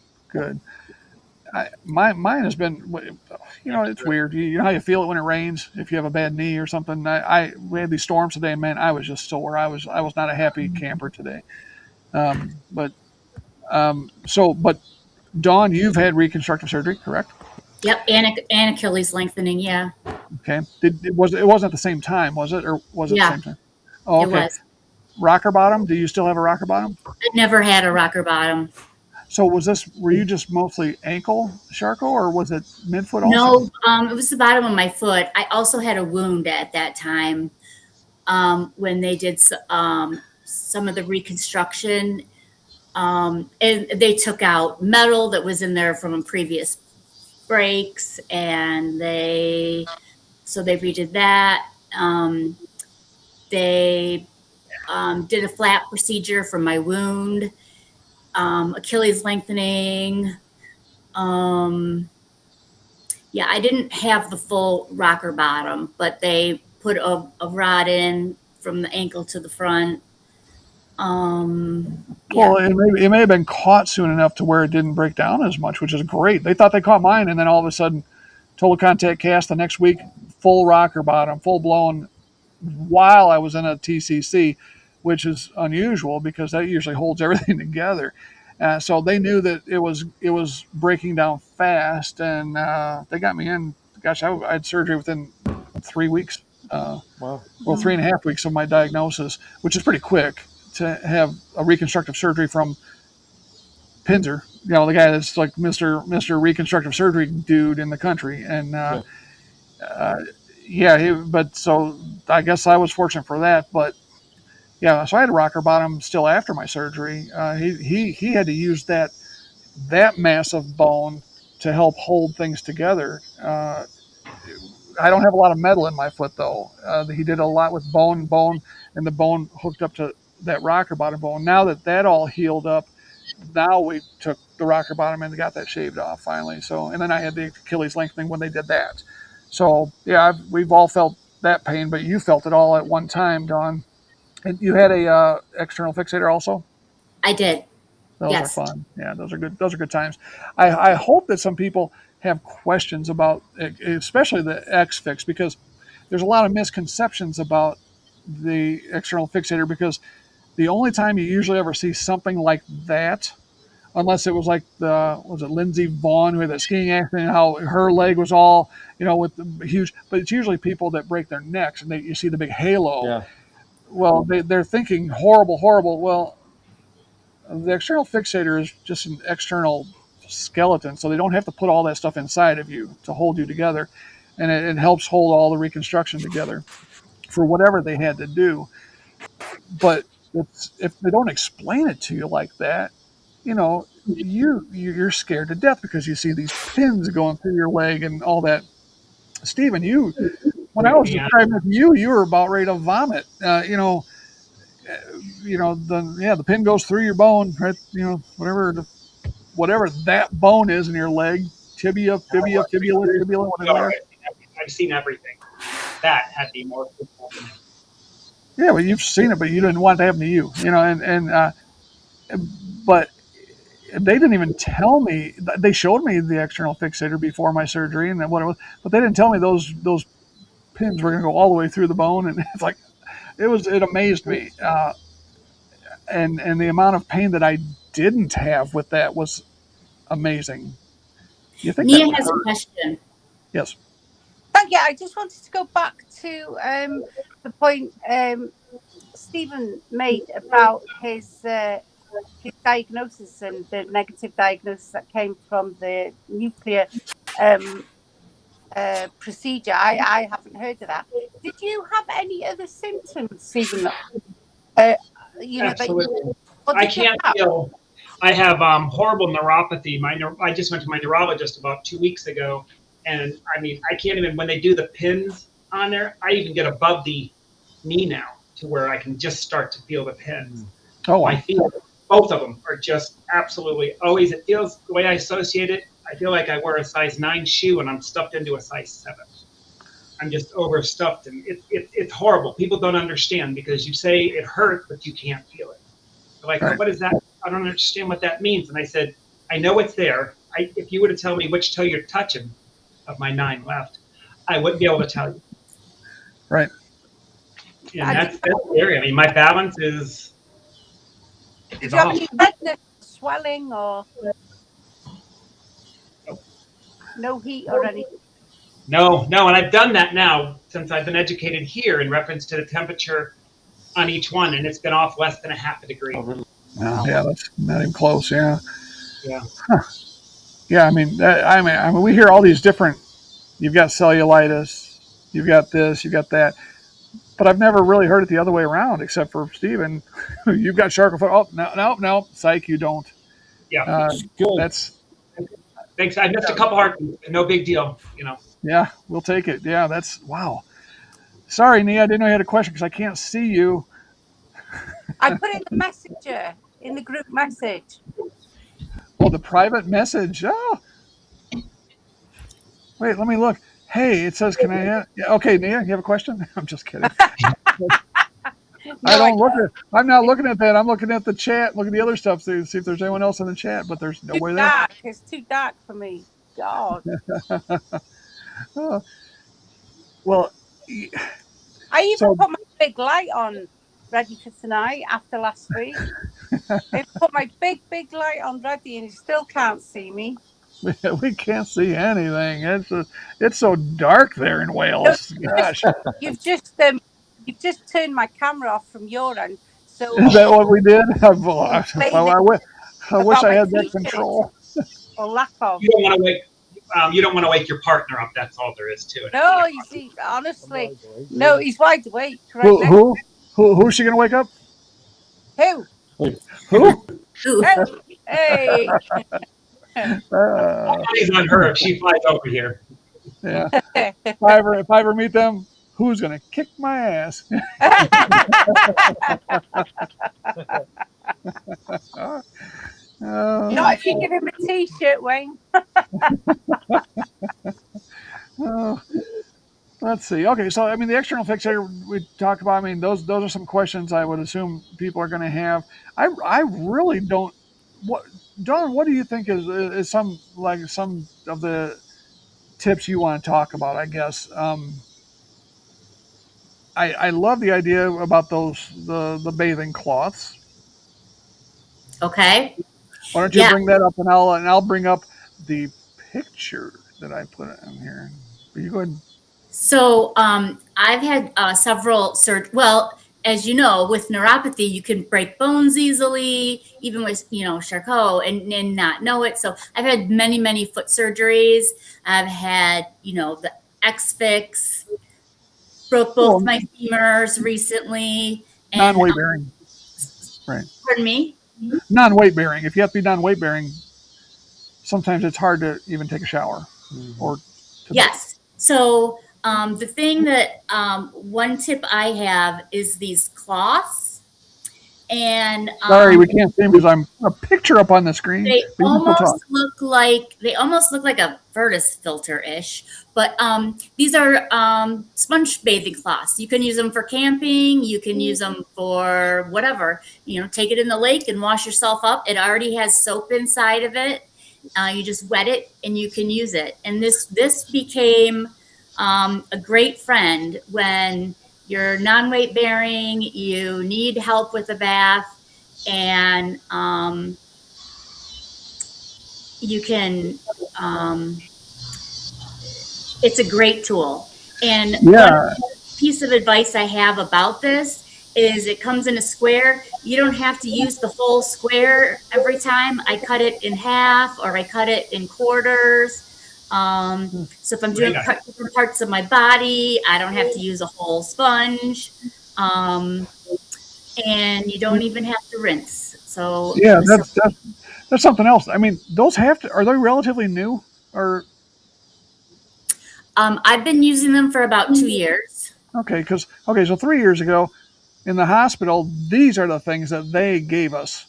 Mine has been, it's weird. You know how you feel it when it rains if you have a bad knee or something. We had these storms today, and man, I was just sore. I was not a happy camper today. But Dawn, you've had reconstructive surgery, correct? Yep, and Achilles lengthening. Yeah, Okay. It wasn't at the same time, was it, or was it Yeah. the same time? Oh, it okay. was. Rocker bottom. Do you still have a rocker bottom? I never had a rocker bottom. So were you just mostly ankle, Charcot, or was it midfoot also? No, it was the bottom of my foot. I also had a wound at that time when they did some of the reconstruction. And they took out metal that was in there from previous breaks, and they redid that. They did a flap procedure for my wound, Achilles lengthening. Yeah, I didn't have the full rocker bottom, but they put a rod in from the ankle to the front. Yeah. Well, it may have been caught soon enough to where it didn't break down as much, which is great. They thought they caught mine, and then all of a sudden, total contact cast the next week, full rocker bottom, full blown, while I was in a TCC, which is unusual because that usually holds everything together. So they knew that it was breaking down fast, and they got me in. Gosh, I had surgery within 3 weeks. Wow. Well, 3.5 weeks of my diagnosis, which is pretty quick to have a reconstructive surgery from Pinzer, the guy that's like Mr. Reconstructive Surgery dude in the country. And but so I guess I was fortunate for that. But yeah, so I had a rocker bottom still after my surgery. He had to use that massive bone to help hold things together. I don't have a lot of metal in my foot though. He did a lot with bone, and the bone hooked up to that rocker bottom bone. Now that all healed up, now we took the rocker bottom and got that shaved off finally. So, and then I had the Achilles lengthening when they did that. So yeah, we've all felt that pain, but you felt it all at one time, Dawn. And you had a external fixator also? I did. Those Yes. are fun. Yeah, those are good. Those are good times. I hope that some people have questions about, especially the X fix, because there's a lot of misconceptions about the external fixator, because The only time you usually ever see something like that, unless it was like was it Lindsey Vaughn who had that skiing accident, how her leg was all, with the huge, but it's usually people that break their necks and you see the big halo. Yeah. Well, they're thinking horrible. Well, the external fixator is just an external skeleton, so they don't have to put all that stuff inside of you to hold you together, and it helps hold all the reconstruction together for whatever they had to do. But if they don't explain it to you like that, you're scared to death because you see these pins going through your leg and all that. Stephen, when I was describing it to you, you were about ready to vomit. The pin goes through your bone, right? Whatever that bone is in your leg, tibia, fibula, whatever. I've seen everything. That had to be more. Yeah, well, you've seen it, but you didn't want it to happen to you, but they didn't even tell me. They showed me the external fixator before my surgery and what it was, but they didn't tell me those pins were going to go all the way through the bone, and it's like it amazed me, and the amount of pain that I didn't have with that was amazing. You think Nia has a question. Yes. Thank you. I just wanted to go back to the point Stephen made about his diagnosis and the negative diagnosis that came from the nuclear procedure. I haven't heard of that. Did you have any other symptoms, Stephen? Absolutely. I can't feel. I have horrible neuropathy. I just went to my neurologist about 2 weeks ago, and I mean, I can't even, when they do the pins on there, I even get above the knee now to where I can just start to feel the pins. Oh, I feel both of them are just absolutely always. It feels the way I associate it. I feel like I wear a size 9 shoe and I'm stuffed into a size 7. I'm just overstuffed, and it's horrible. People don't understand because you say it hurts, but you can't feel it. They're like, right. What is that? I don't understand what that means. And I said, I know it's there. If you were to tell me which toe you're touching of my 9 left, I wouldn't be able to tell you. Right. And that's scary. I mean, my balance is. Did you have any redness, swelling, or no heat or anything? No, and I've done that now since I've been educated here in reference to the temperature on each one, and it's been off less than a half a degree. Oh, yeah, that's not even close. Yeah. Yeah. Huh. Yeah, I mean, we hear all these different. You've got cellulitis, you've got this, you've got that, but I've never really heard it the other way around, except for Stephen. You've got Charcot foot. Oh, no, psych, you don't. Yeah. Good. Thanks. I missed a couple heartbeats. No big deal. Yeah, we'll take it. Yeah, that's wow. Sorry, Nia, I didn't know you had a question because I can't see you. I put in the messenger in the group message. Oh, the private message. Oh, wait, let me look. Hey, it says, "Can I?" Yeah, okay, Nia, you have a question? I'm just kidding. I'm not looking at that. I'm looking at the chat. Look at the other stuff to see if there's anyone else in the chat. But there's nobody there. It's too dark for me. God. Oh. Well, I even put my big light on, ready for tonight after last week. I put my big light on ready, and you still can't see me. We can't see anything. It's so dark there in Wales. Gosh, you've just turned my camera off from your end. So is that what we did? I wish I had that control. Or lack of. You don't want to wake your partner up. That's all there is to it. No, you see, honestly, no, he's wide awake. Right. Who's she gonna wake up? Who? Hey. He's on her if she flies over here. Yeah. If I ever meet them, who's gonna kick my ass? Not if you give him a T-shirt, Wayne. Let's see. Okay, so I mean, the external fixator we talked about. I mean, those are some questions I would assume people are going to have. I really don't. Don, what do you think is some of the tips you want to talk about? I guess I love the idea about the bathing cloths. Okay. Why don't you Yeah. bring that up, and I'll bring up the picture that I put in here. You go ahead. So I've had several well, as you know, with neuropathy, you can break bones easily, even with, Charcot and not know it. So I've had many foot surgeries. I've had, the X-Fix, broke both Well, my femurs recently. And non-weight bearing, right? pardon me? Non-weight bearing. If you have to be non-weight bearing, sometimes it's hard to even take a shower or to Yes. So the thing that one tip I have is these cloths, and Sorry, we can't see them because I'm a picture up on the screen. they But you can still talk. almost look like a Vertus filter ish, but these are sponge bathing cloths. You can use them for camping. You can use them for whatever. Take it in the lake and wash yourself up. It already has soap inside of it. You just wet it and you can use it. And this became a great friend when you're non-weight bearing, you need help with a bath, and you can. It's a great tool. And Yeah. one piece of advice I have about this is it comes in a square. You don't have to use the whole square every time. I cut it in half or I cut it in quarters. So if I'm doing different parts of my body, I don't have to use a whole sponge. And you don't even have to rinse. So Yeah, that's something else. I mean, those are they relatively new or I've been using them for about 2 years. okay? So 3 years ago in the hospital, these are the things that they gave us.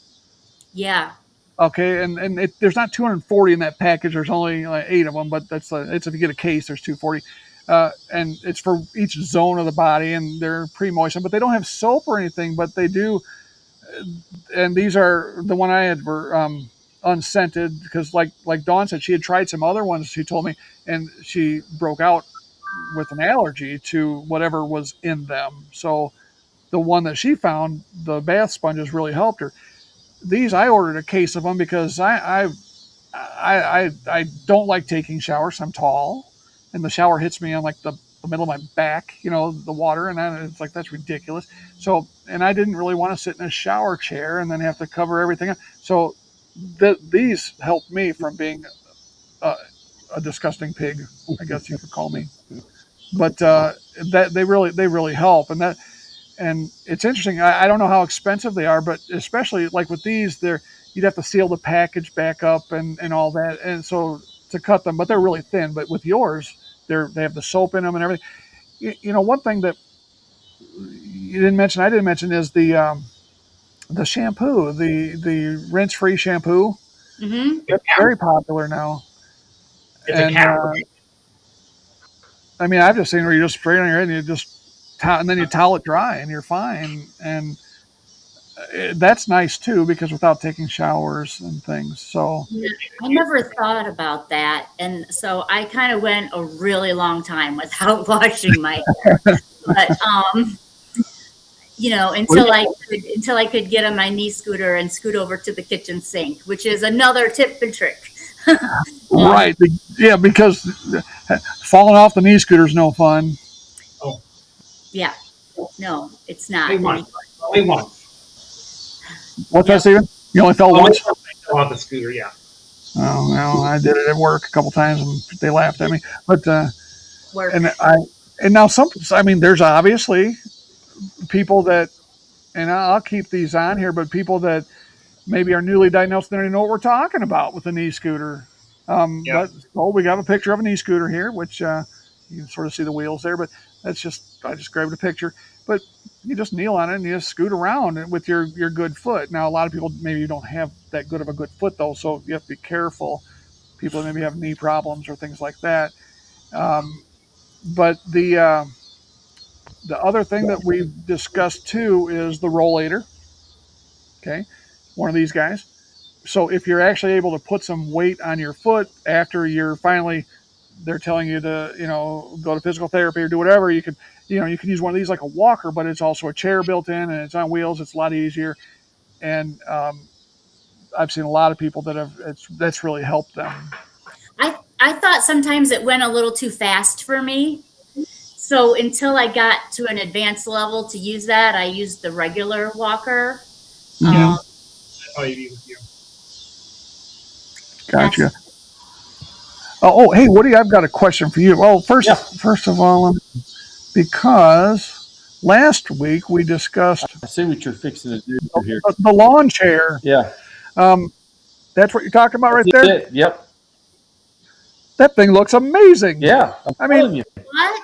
Yeah. Okay, and there's not 240 in that package. There's only like 8 of them, but it's if you get a case, there's 240, and it's for each zone of the body, and they're pre-moistened, but they don't have soap or anything, but they do. And these are the one I had were unscented because, like Dawn said, she had tried some other ones. She told me, and she broke out with an allergy to whatever was in them. So the one that she found, the bath sponges, really helped her. These I ordered a case of them because I don't like taking showers. I'm tall, and the shower hits me on like the middle of my back, the water, and it's like that's ridiculous. So, and I didn't really want to sit in a shower chair and then have to cover everything up. So, these helped me from being a disgusting pig, I guess you could call me. But that they really help, and it's interesting. I don't know how expensive they are, but especially like with these, you'd have to seal the package back up and all that, and so to cut them, but they're really thin. But with yours, they have the soap in them and everything. One thing that I didn't mention is the shampoo, the rinse free shampoo. Mm-hmm. That's very popular now. It's And a cap. I mean, I've just seen where you just spray it on your head and and then you towel it dry and you're fine. And that's nice too because without taking showers and things. So I never thought about that. And so I kind of went a really long time without washing my hair. But until I could get on my knee scooter and scoot over to the kitchen sink, which is another tip and trick. right, yeah, because falling off the knee scooter is no fun. Oh, yeah, no, it's not. Only once. What's that, Steven? You only fell once? I fell off the scooter, yeah. Oh, well, I did it at work a couple times and they laughed at me. But Work. and now there's obviously people that, and I'll keep these on here, but people that maybe are newly diagnosed and they don't know what we're talking about with the knee scooter. Yeah. But we got a picture of a knee scooter here, which you can sort of see the wheels there. But I just grabbed a picture. But you just kneel on it and you just scoot around with your good foot. Now, a lot of people maybe don't have that good of a good foot though, so you have to be careful. People maybe have knee problems or things like that. But the other thing that we've discussed too is the rollator. Okay, one of these guys. So if you're actually able to put some weight on your foot after you're finally they're telling you to, go to physical therapy or do whatever, you can use one of these like a walker, but it's also a chair built in and it's on wheels. It's a lot easier. And I've seen a lot of people that's really helped them. I thought sometimes it went a little too fast for me. So until I got to an advanced level to use that, I used the regular walker. Yeah. Oh, you with you. Gotcha. Hey, Woody, I've got a question for you. Well, first of all, because last week we discussed I see what you're fixing to do here. the lawn chair. Yeah. That's what you're talking about right That's there? it. Yep. That thing looks amazing. Yeah. I mean, What?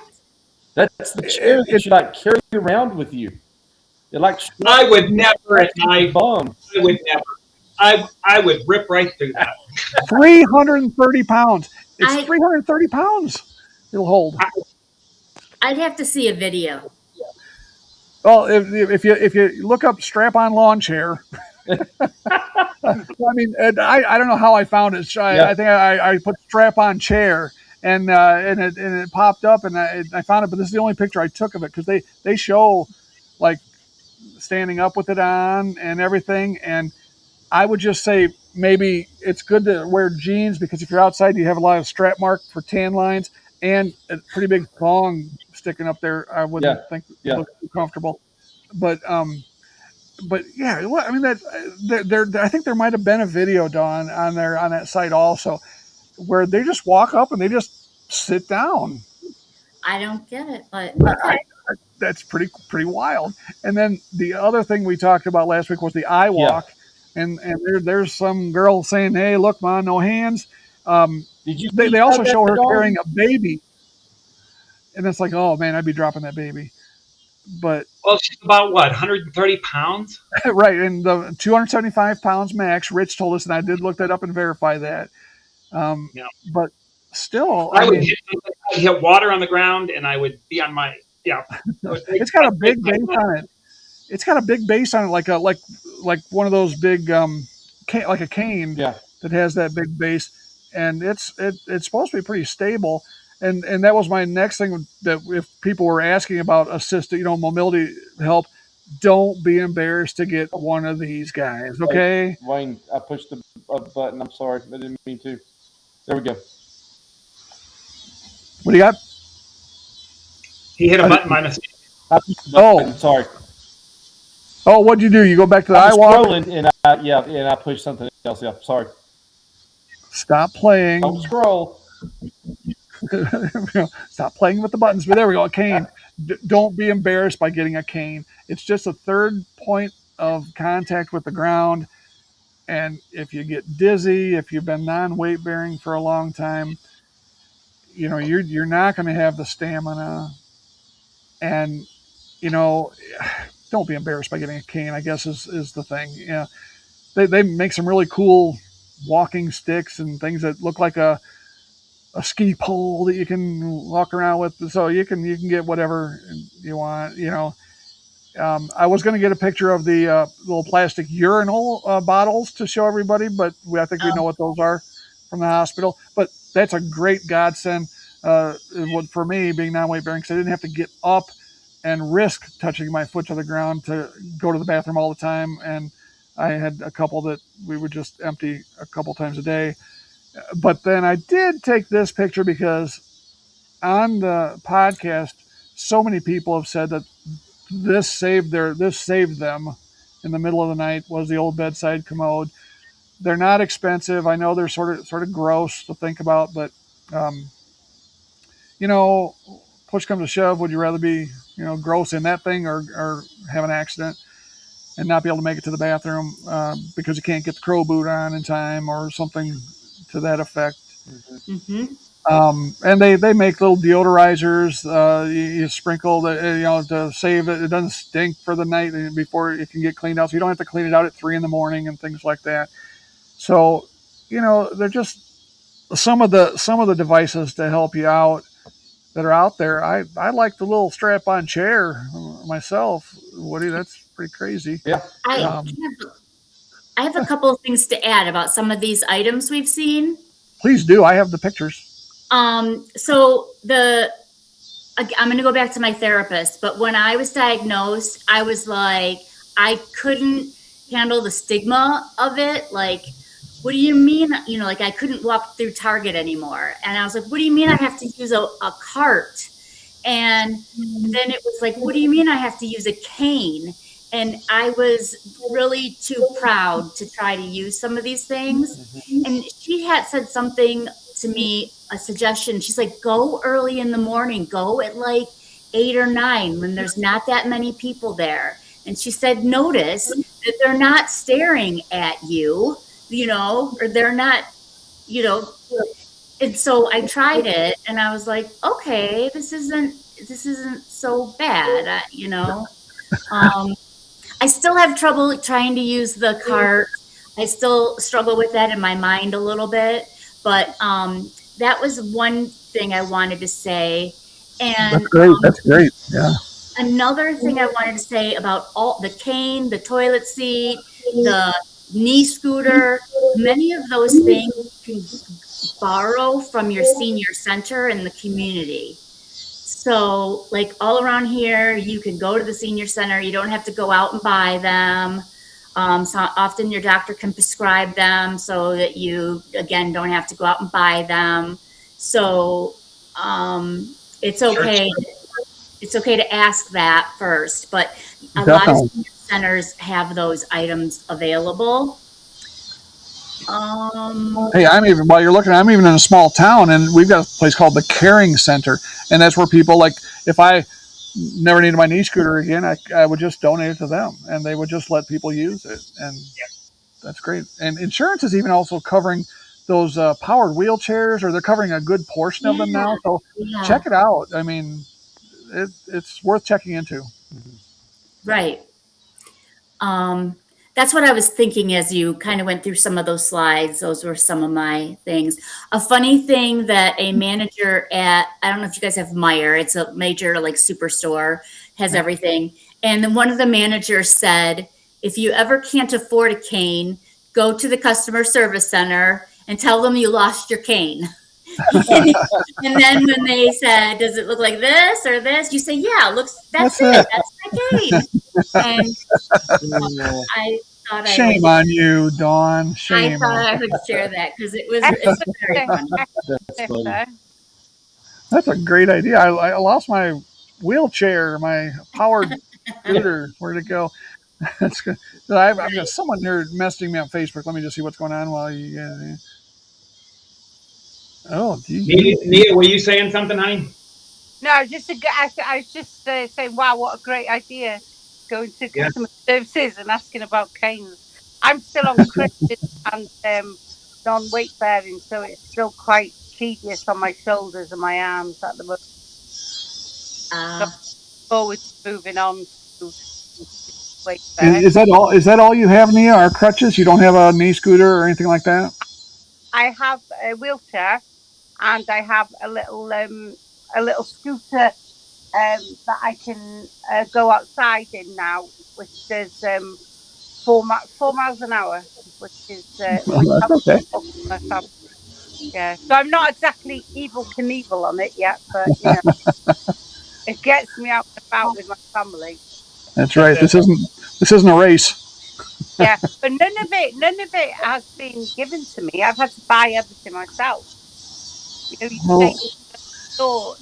that's the chair that you like carry around with you. It like I would never at my bum. I would never. I would rip right through that. 330 pounds. It's I- 330 pounds. It'll hold. I'd have to see a video. Well, if you look up strap-on lawn chair, I mean, I don't know how I found it. I think I put strap-on chair, and it popped up, and I found it. But this is the only picture I took of it because they show like standing up with it on and everything. And I would just say maybe it's good to wear jeans because if you're outside, you have a lot of strap mark for tan lines and a pretty big thong sticking up there. I wouldn't think it looks too comfortable. But yeah, I mean I think there might have been a video done on that site also, where they just walk up and they just sit down. I don't get it, but That's pretty wild. And then the other thing we talked about last week was the eye walk, and there's some girl saying, "Hey, look, Ma, no hands." Did you? They also show her carrying a baby, and it's like, oh man, I'd be dropping that baby. But well, she's about what, 130 pounds? Right, and the 275 pounds max. Rich told us, and I did look that up and verify that. But still, I would hit water on the ground, and I would be on my It's got a big base on it. It's got a big base on it, like one of those big like a cane that has that big base, and it's supposed to be pretty stable. And that was my next thing, that if people were asking about assisted, mobility help, don't be embarrassed to get one of these guys. Okay, Wayne, I pushed the button. I'm sorry, I didn't mean to. There we go. What do you got? He hit a button by mistake. Sorry. Oh, what'd you do? You go back to the I was iWalk? scrolling and I pushed something else. Yeah, sorry. Stop playing. Don't scroll. Stop playing with the buttons. But there we go. A cane. Don't be embarrassed by getting a cane. It's just a third point of contact with the ground. And if you get dizzy, if you've been non-weight bearing for a long time, you're not going to have the stamina. And don't be embarrassed by getting a cane, I guess is the thing. Yeah, they make some really cool walking sticks and things that look like a ski pole that you can walk around with. So you can get whatever you want. I was going to get a picture of the little plastic urinal bottles to show everybody, but I think we know what those are from the hospital. But that's a great godsend for me, being non-weight bearing, because I didn't have to get up and risk touching my foot to the ground to go to the bathroom all the time. And I had a couple that we would just empty a couple times a day. But then I did take this picture because on the podcast, so many people have said that this saved them in the middle of the night, was the old bedside commode. They're not expensive. I know they're sort of gross to think about, but push comes to shove, would you rather be gross in that thing or have an accident and not be able to make it to the bathroom because you can't get the crow boot on in time or something to that effect? And they make little deodorizers. You sprinkle to save it. It doesn't stink for the night before it can get cleaned out. So you don't have to clean it out at 3 a.m. and things like that. So, they're just some of the devices to help you out that are out there. I like the little strap-on chair myself, Woody. That's pretty crazy. Yeah. I have a couple of things to add about some of these items we've seen. Please do. I have the pictures. So I'm going to go back to my therapist, but when I was diagnosed, I was like, I couldn't handle the stigma of it. Like, what do you mean? You know, like I couldn't walk through Target anymore. And I was like, what do you mean I have to use a cart? And then it was like, what do you mean I have to use a cane? And I was really too proud to try to use some of these things. And she had said something to me, a suggestion. She's like, go early in the morning, go at like 8 or 9 when there's not that many people there. And she said, notice that they're not staring at you, you know, or they're not, you know. And so I tried it and I was like, okay, this isn't so bad, you know. I still have trouble trying to use the cart. I still struggle with that in my mind a little bit, but that was one thing I wanted to say. And That's great. That's great. Yeah. another thing I wanted to say about all the cane, the toilet seat, the knee scooter, many of those things you can borrow from your senior center in the community. So like all around here, you can go to the senior center. You don't have to go out and buy them. So often your doctor can prescribe them so that you, again, don't have to go out and buy them. So it's okay. It's okay to ask that first, but a lot of senior centers have those items available. Hey, while you're looking, I'm even in a small town, and we've got a place called the Caring Center, and that's where people, like, if I never needed my knee scooter again, I would just donate it to them, and they would just let people use it, and that's great. And insurance is even also covering those powered wheelchairs, or they're covering a good portion of them now. So check it out. I mean, it's worth checking into. Right. That's what I was thinking as you kind of went through some of those slides. Those were some of my things. A funny thing that a manager at, I don't know if you guys have Meijer, it's a major like superstore, has everything. And then one of the managers said, if you ever can't afford a cane, go to the customer service center and tell them you lost your cane. And then when they said, does it look like this or this? You say, yeah, that's it. That's my cane. And I thought Shame on you, Dawn. Shame. I thought I would share that because it's very funny. That's a great idea. I lost my wheelchair, my powered scooter. Where'd it go? That's good. I've got someone here messaging me on Facebook. Let me just see what's going on while you get. Oh, geez. Nia, were you saying something, honey? No, I was just saying, wow, what a great idea, going to customer services and asking about canes. I'm still on crutches and non-weight bearing, so it's still quite tedious on my shoulders and my arms at the moment. So forward to moving on to weight bearing. Is that all you have, Nia? Are crutches? You don't have a knee scooter or anything like that? I have a wheelchair, and I have a little scooter that I can go outside in now, which is 4 miles an hour, which is okay. Yeah. So I'm not exactly Evel Knievel on it yet, but you know, it gets me out and about with my family. That's right. This isn't a race. Yeah, but none of it has been given to me. I've had to buy everything myself. You know, you say store.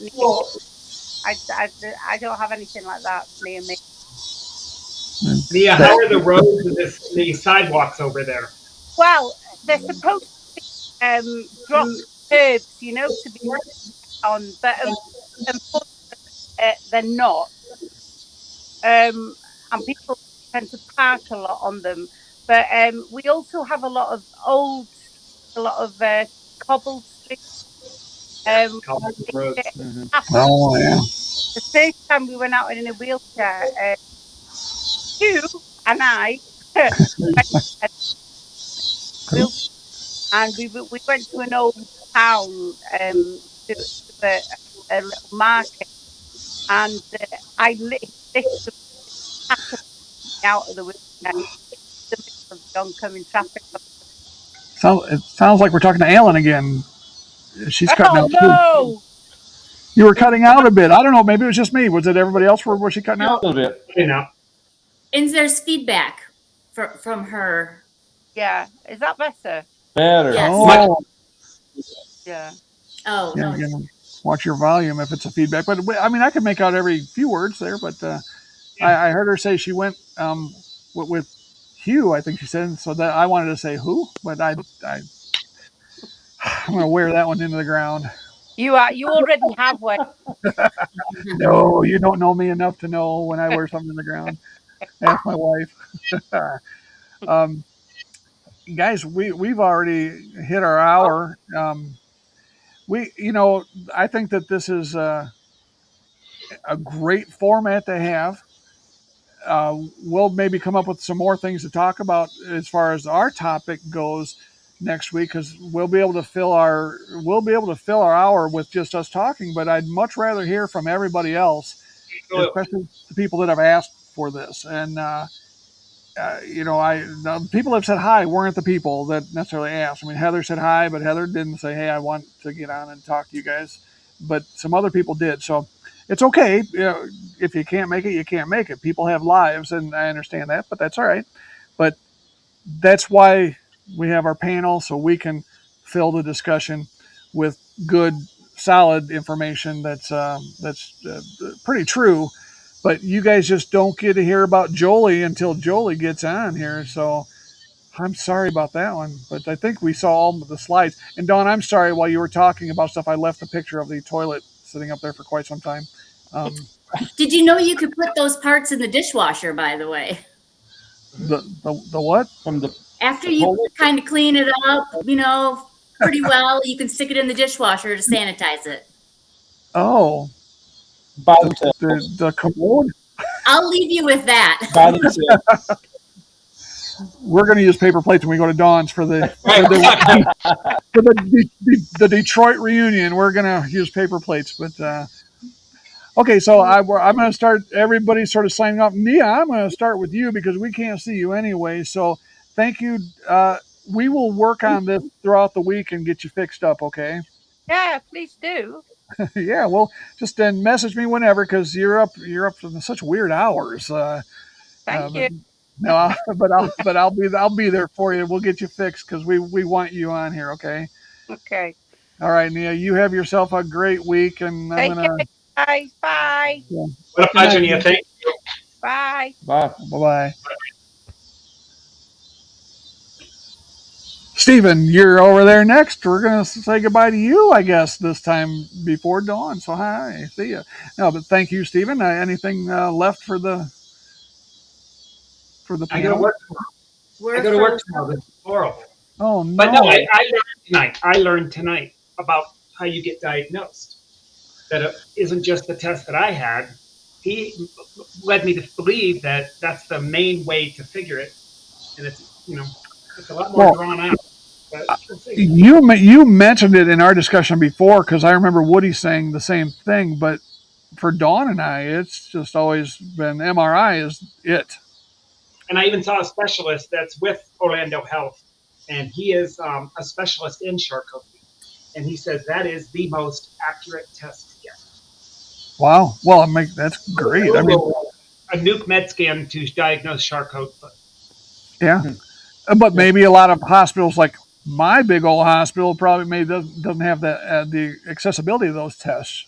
I don't have anything like that near me. Nia, how are the roads and the sidewalks over there? Well, they're supposed to drop curbs, you know, to be on, but they're not. And people tend to park a lot on them. But we also have a lot of cobbled streets. Cobbled roads. Oh yeah. The first time we went out in a wheelchair, you and I and we went to an old town to a little market, and I literally out of the wheelchair, the middle of the oncoming traffic. It sounds like we're talking to Alan again. She's cutting out. no! You were cutting out a bit. I don't know. Maybe it was just me. Was it everybody else? Was she cutting out? A little bit. You know, And there's feedback from her. Yeah, is that better? Better. Yes. Oh, Yeah. Oh, yeah. no. Again, watch your volume if it's a feedback. But I mean, I can make out every few words there. But I heard her say she went with Hugh. I think she said so. That I wanted to say who, but I'm going to wear that one into the ground. You already have one. No, you don't know me enough to know when I wear something in the ground. Ask my wife. Guys, we've already hit our hour. I think that this is a great format to have. We'll maybe come up with some more things to talk about as far as our topic goes next week, because we'll be able to fill our hour with just us talking. But I'd much rather hear from everybody else, especially the people that have asked for this. And the people that have said hi weren't the people that necessarily asked. I mean, Heather said hi, but Heather didn't say, "Hey, I want to get on and talk to you guys." But some other people did. So it's okay. If you can't make it, you can't make it. People have lives, and I understand that, but that's all right. But that's why we have our panel, so we can fill the discussion with good, solid information that's pretty true. But you guys just don't get to hear about Jolie until Jolie gets on here. So I'm sorry about that one. But I think we saw all of the slides. And Dawn, I'm sorry, while you were talking about stuff, I left a picture of the toilet sitting up there for quite some time. Did you know you could put those parts in the dishwasher, by the way? The what? From the After you kind of clean it up, pretty well, you can stick it in the dishwasher to sanitize it. Oh, by themselves. the commode? I'll leave you with that. By themselves. We're going to use paper plates when we go to Dawn's for the Detroit reunion. We're going to use paper plates, but okay. So I'm going to start. Everybody sort of signing off. Nia, I'm going to start with you because we can't see you anyway. So thank you. We will work on this throughout the week and get you fixed up. Okay. Yeah, please do. Yeah. Well, just then message me whenever, because you're up in such weird hours. Thank you. No, but I'll be there for you. We'll get you fixed because we want you on here. Okay. Okay. All right, Nia. You have yourself a great week, and I'm gonna. Guys, bye. Yeah. What a pleasure, Nia. Thank you. Bye. Bye. Bye. Stephen, you're over there next. We're gonna say goodbye to you, I guess, this time before dawn. So hi, see ya. No, but thank you, Stephen. Anything left for the panel? I go to work tomorrow. I go to work tomorrow. This is horrible. Oh no! But no, I learned tonight. I learned tonight about how you get diagnosed. That it isn't just the test that I had. He led me to believe that that's the main way to figure it, and it's a lot more drawn out. You mentioned it in our discussion before, because I remember Woody saying the same thing. But for Dawn and I, it's just always been MRI is it. And I even saw a specialist that's with Orlando Health, and he is a specialist in CHARCOT FOOT, and he says that is the most accurate test to get. Wow. Well, that's great. I mean, a nuke med scan to diagnose CHARCOT FOOT. Yeah, but maybe a lot of hospitals, like my big old hospital, probably doesn't have the accessibility of those tests.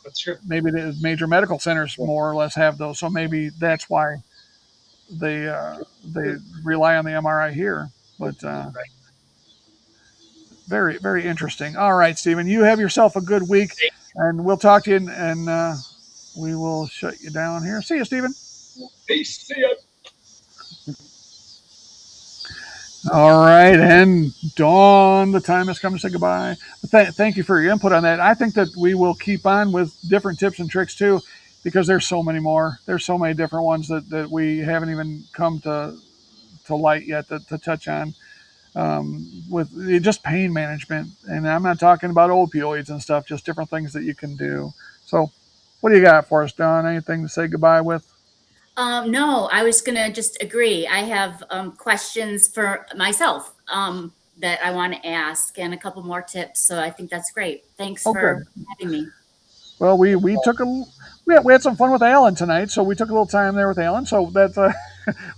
That's true. Maybe the major medical centers more or less have those, so maybe that's why they rely on the MRI here. But very, very interesting. All right, Stephen, you have yourself a good week, and we'll talk to you, and we will shut you down here. See you, Stephen. Peace. See ya. All right, and Dawn, the time has come to say goodbye. Thank you for your input on that. I think that we will keep on with different tips and tricks too, because there's so many more. There's so many different ones that we haven't even come to light yet to touch on, with just pain management. And I'm not talking about opioids and stuff, just different things that you can do. So what do you got for us, Dawn? Anything to say goodbye with? No, I was going to just agree. I have questions for myself. that I want to ask and a couple more tips. So I think that's great. Thanks Oh, for good. having me. Well, we had some fun with Alan tonight, so we took a little time there with Alan. So that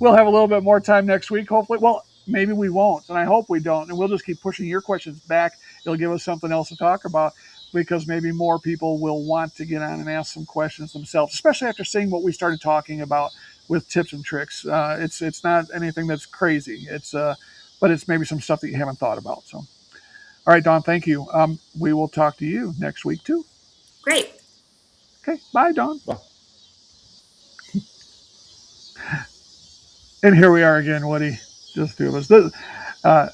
we'll have a little bit more time next week, hopefully. Well, maybe we won't, and I hope we don't. And we'll just keep pushing your questions back. It'll give us something else to talk about because maybe more people will want to get on and ask some questions themselves, especially after seeing what we started talking about with tips and tricks. It's not anything that's crazy. But it's maybe some stuff that you haven't thought about. So, all right, Dawn, thank you. We will talk to you next week too. Great. Okay, bye, Dawn. Bye. And here we are again, Woody. Just two of us. I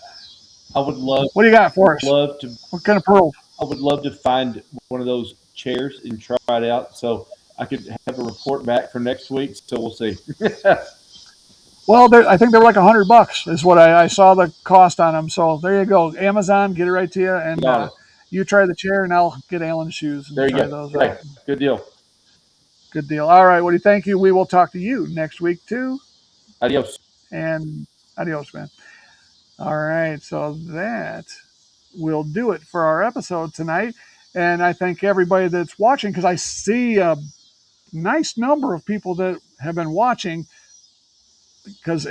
would love. What do you got for us? Love to. What kind of pearls? I would love to find one of those chairs and try it out, so I could have a report back for next week. So we'll see. Well, I think they were like $100 is what I saw the cost on them. So there you go. Amazon, get it right to you, and you try the chair, and I'll get Alan's shoes and try those out. Good deal. Good deal. All right, Woody, thank you. We will talk to you next week too. Adios. And adios, man. All right, so that will do it for our episode tonight. And I thank everybody that's watching because I see a nice number of people that have been watching because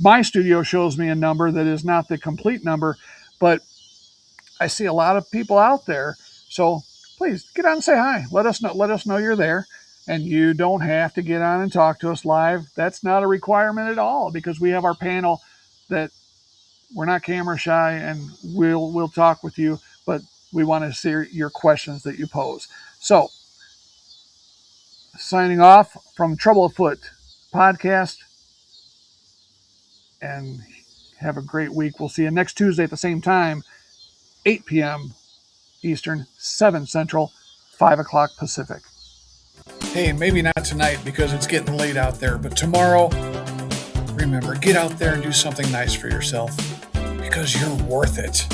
my studio shows me a number that is not the complete number, but I see a lot of people out there. So please get on and say hi. Let us know you're there. And you don't have to get on and talk to us live. That's not a requirement at all because we have our panel that we're not camera shy and we'll talk with you, but we want to see your questions that you pose. So signing off from Trouble Afoot podcast, and have a great week. We'll see you next Tuesday at the same time, 8 p.m. Eastern, 7 Central, 5 o'clock Pacific. Hey, maybe not tonight because it's getting late out there, but tomorrow, remember, get out there and do something nice for yourself because you're worth it.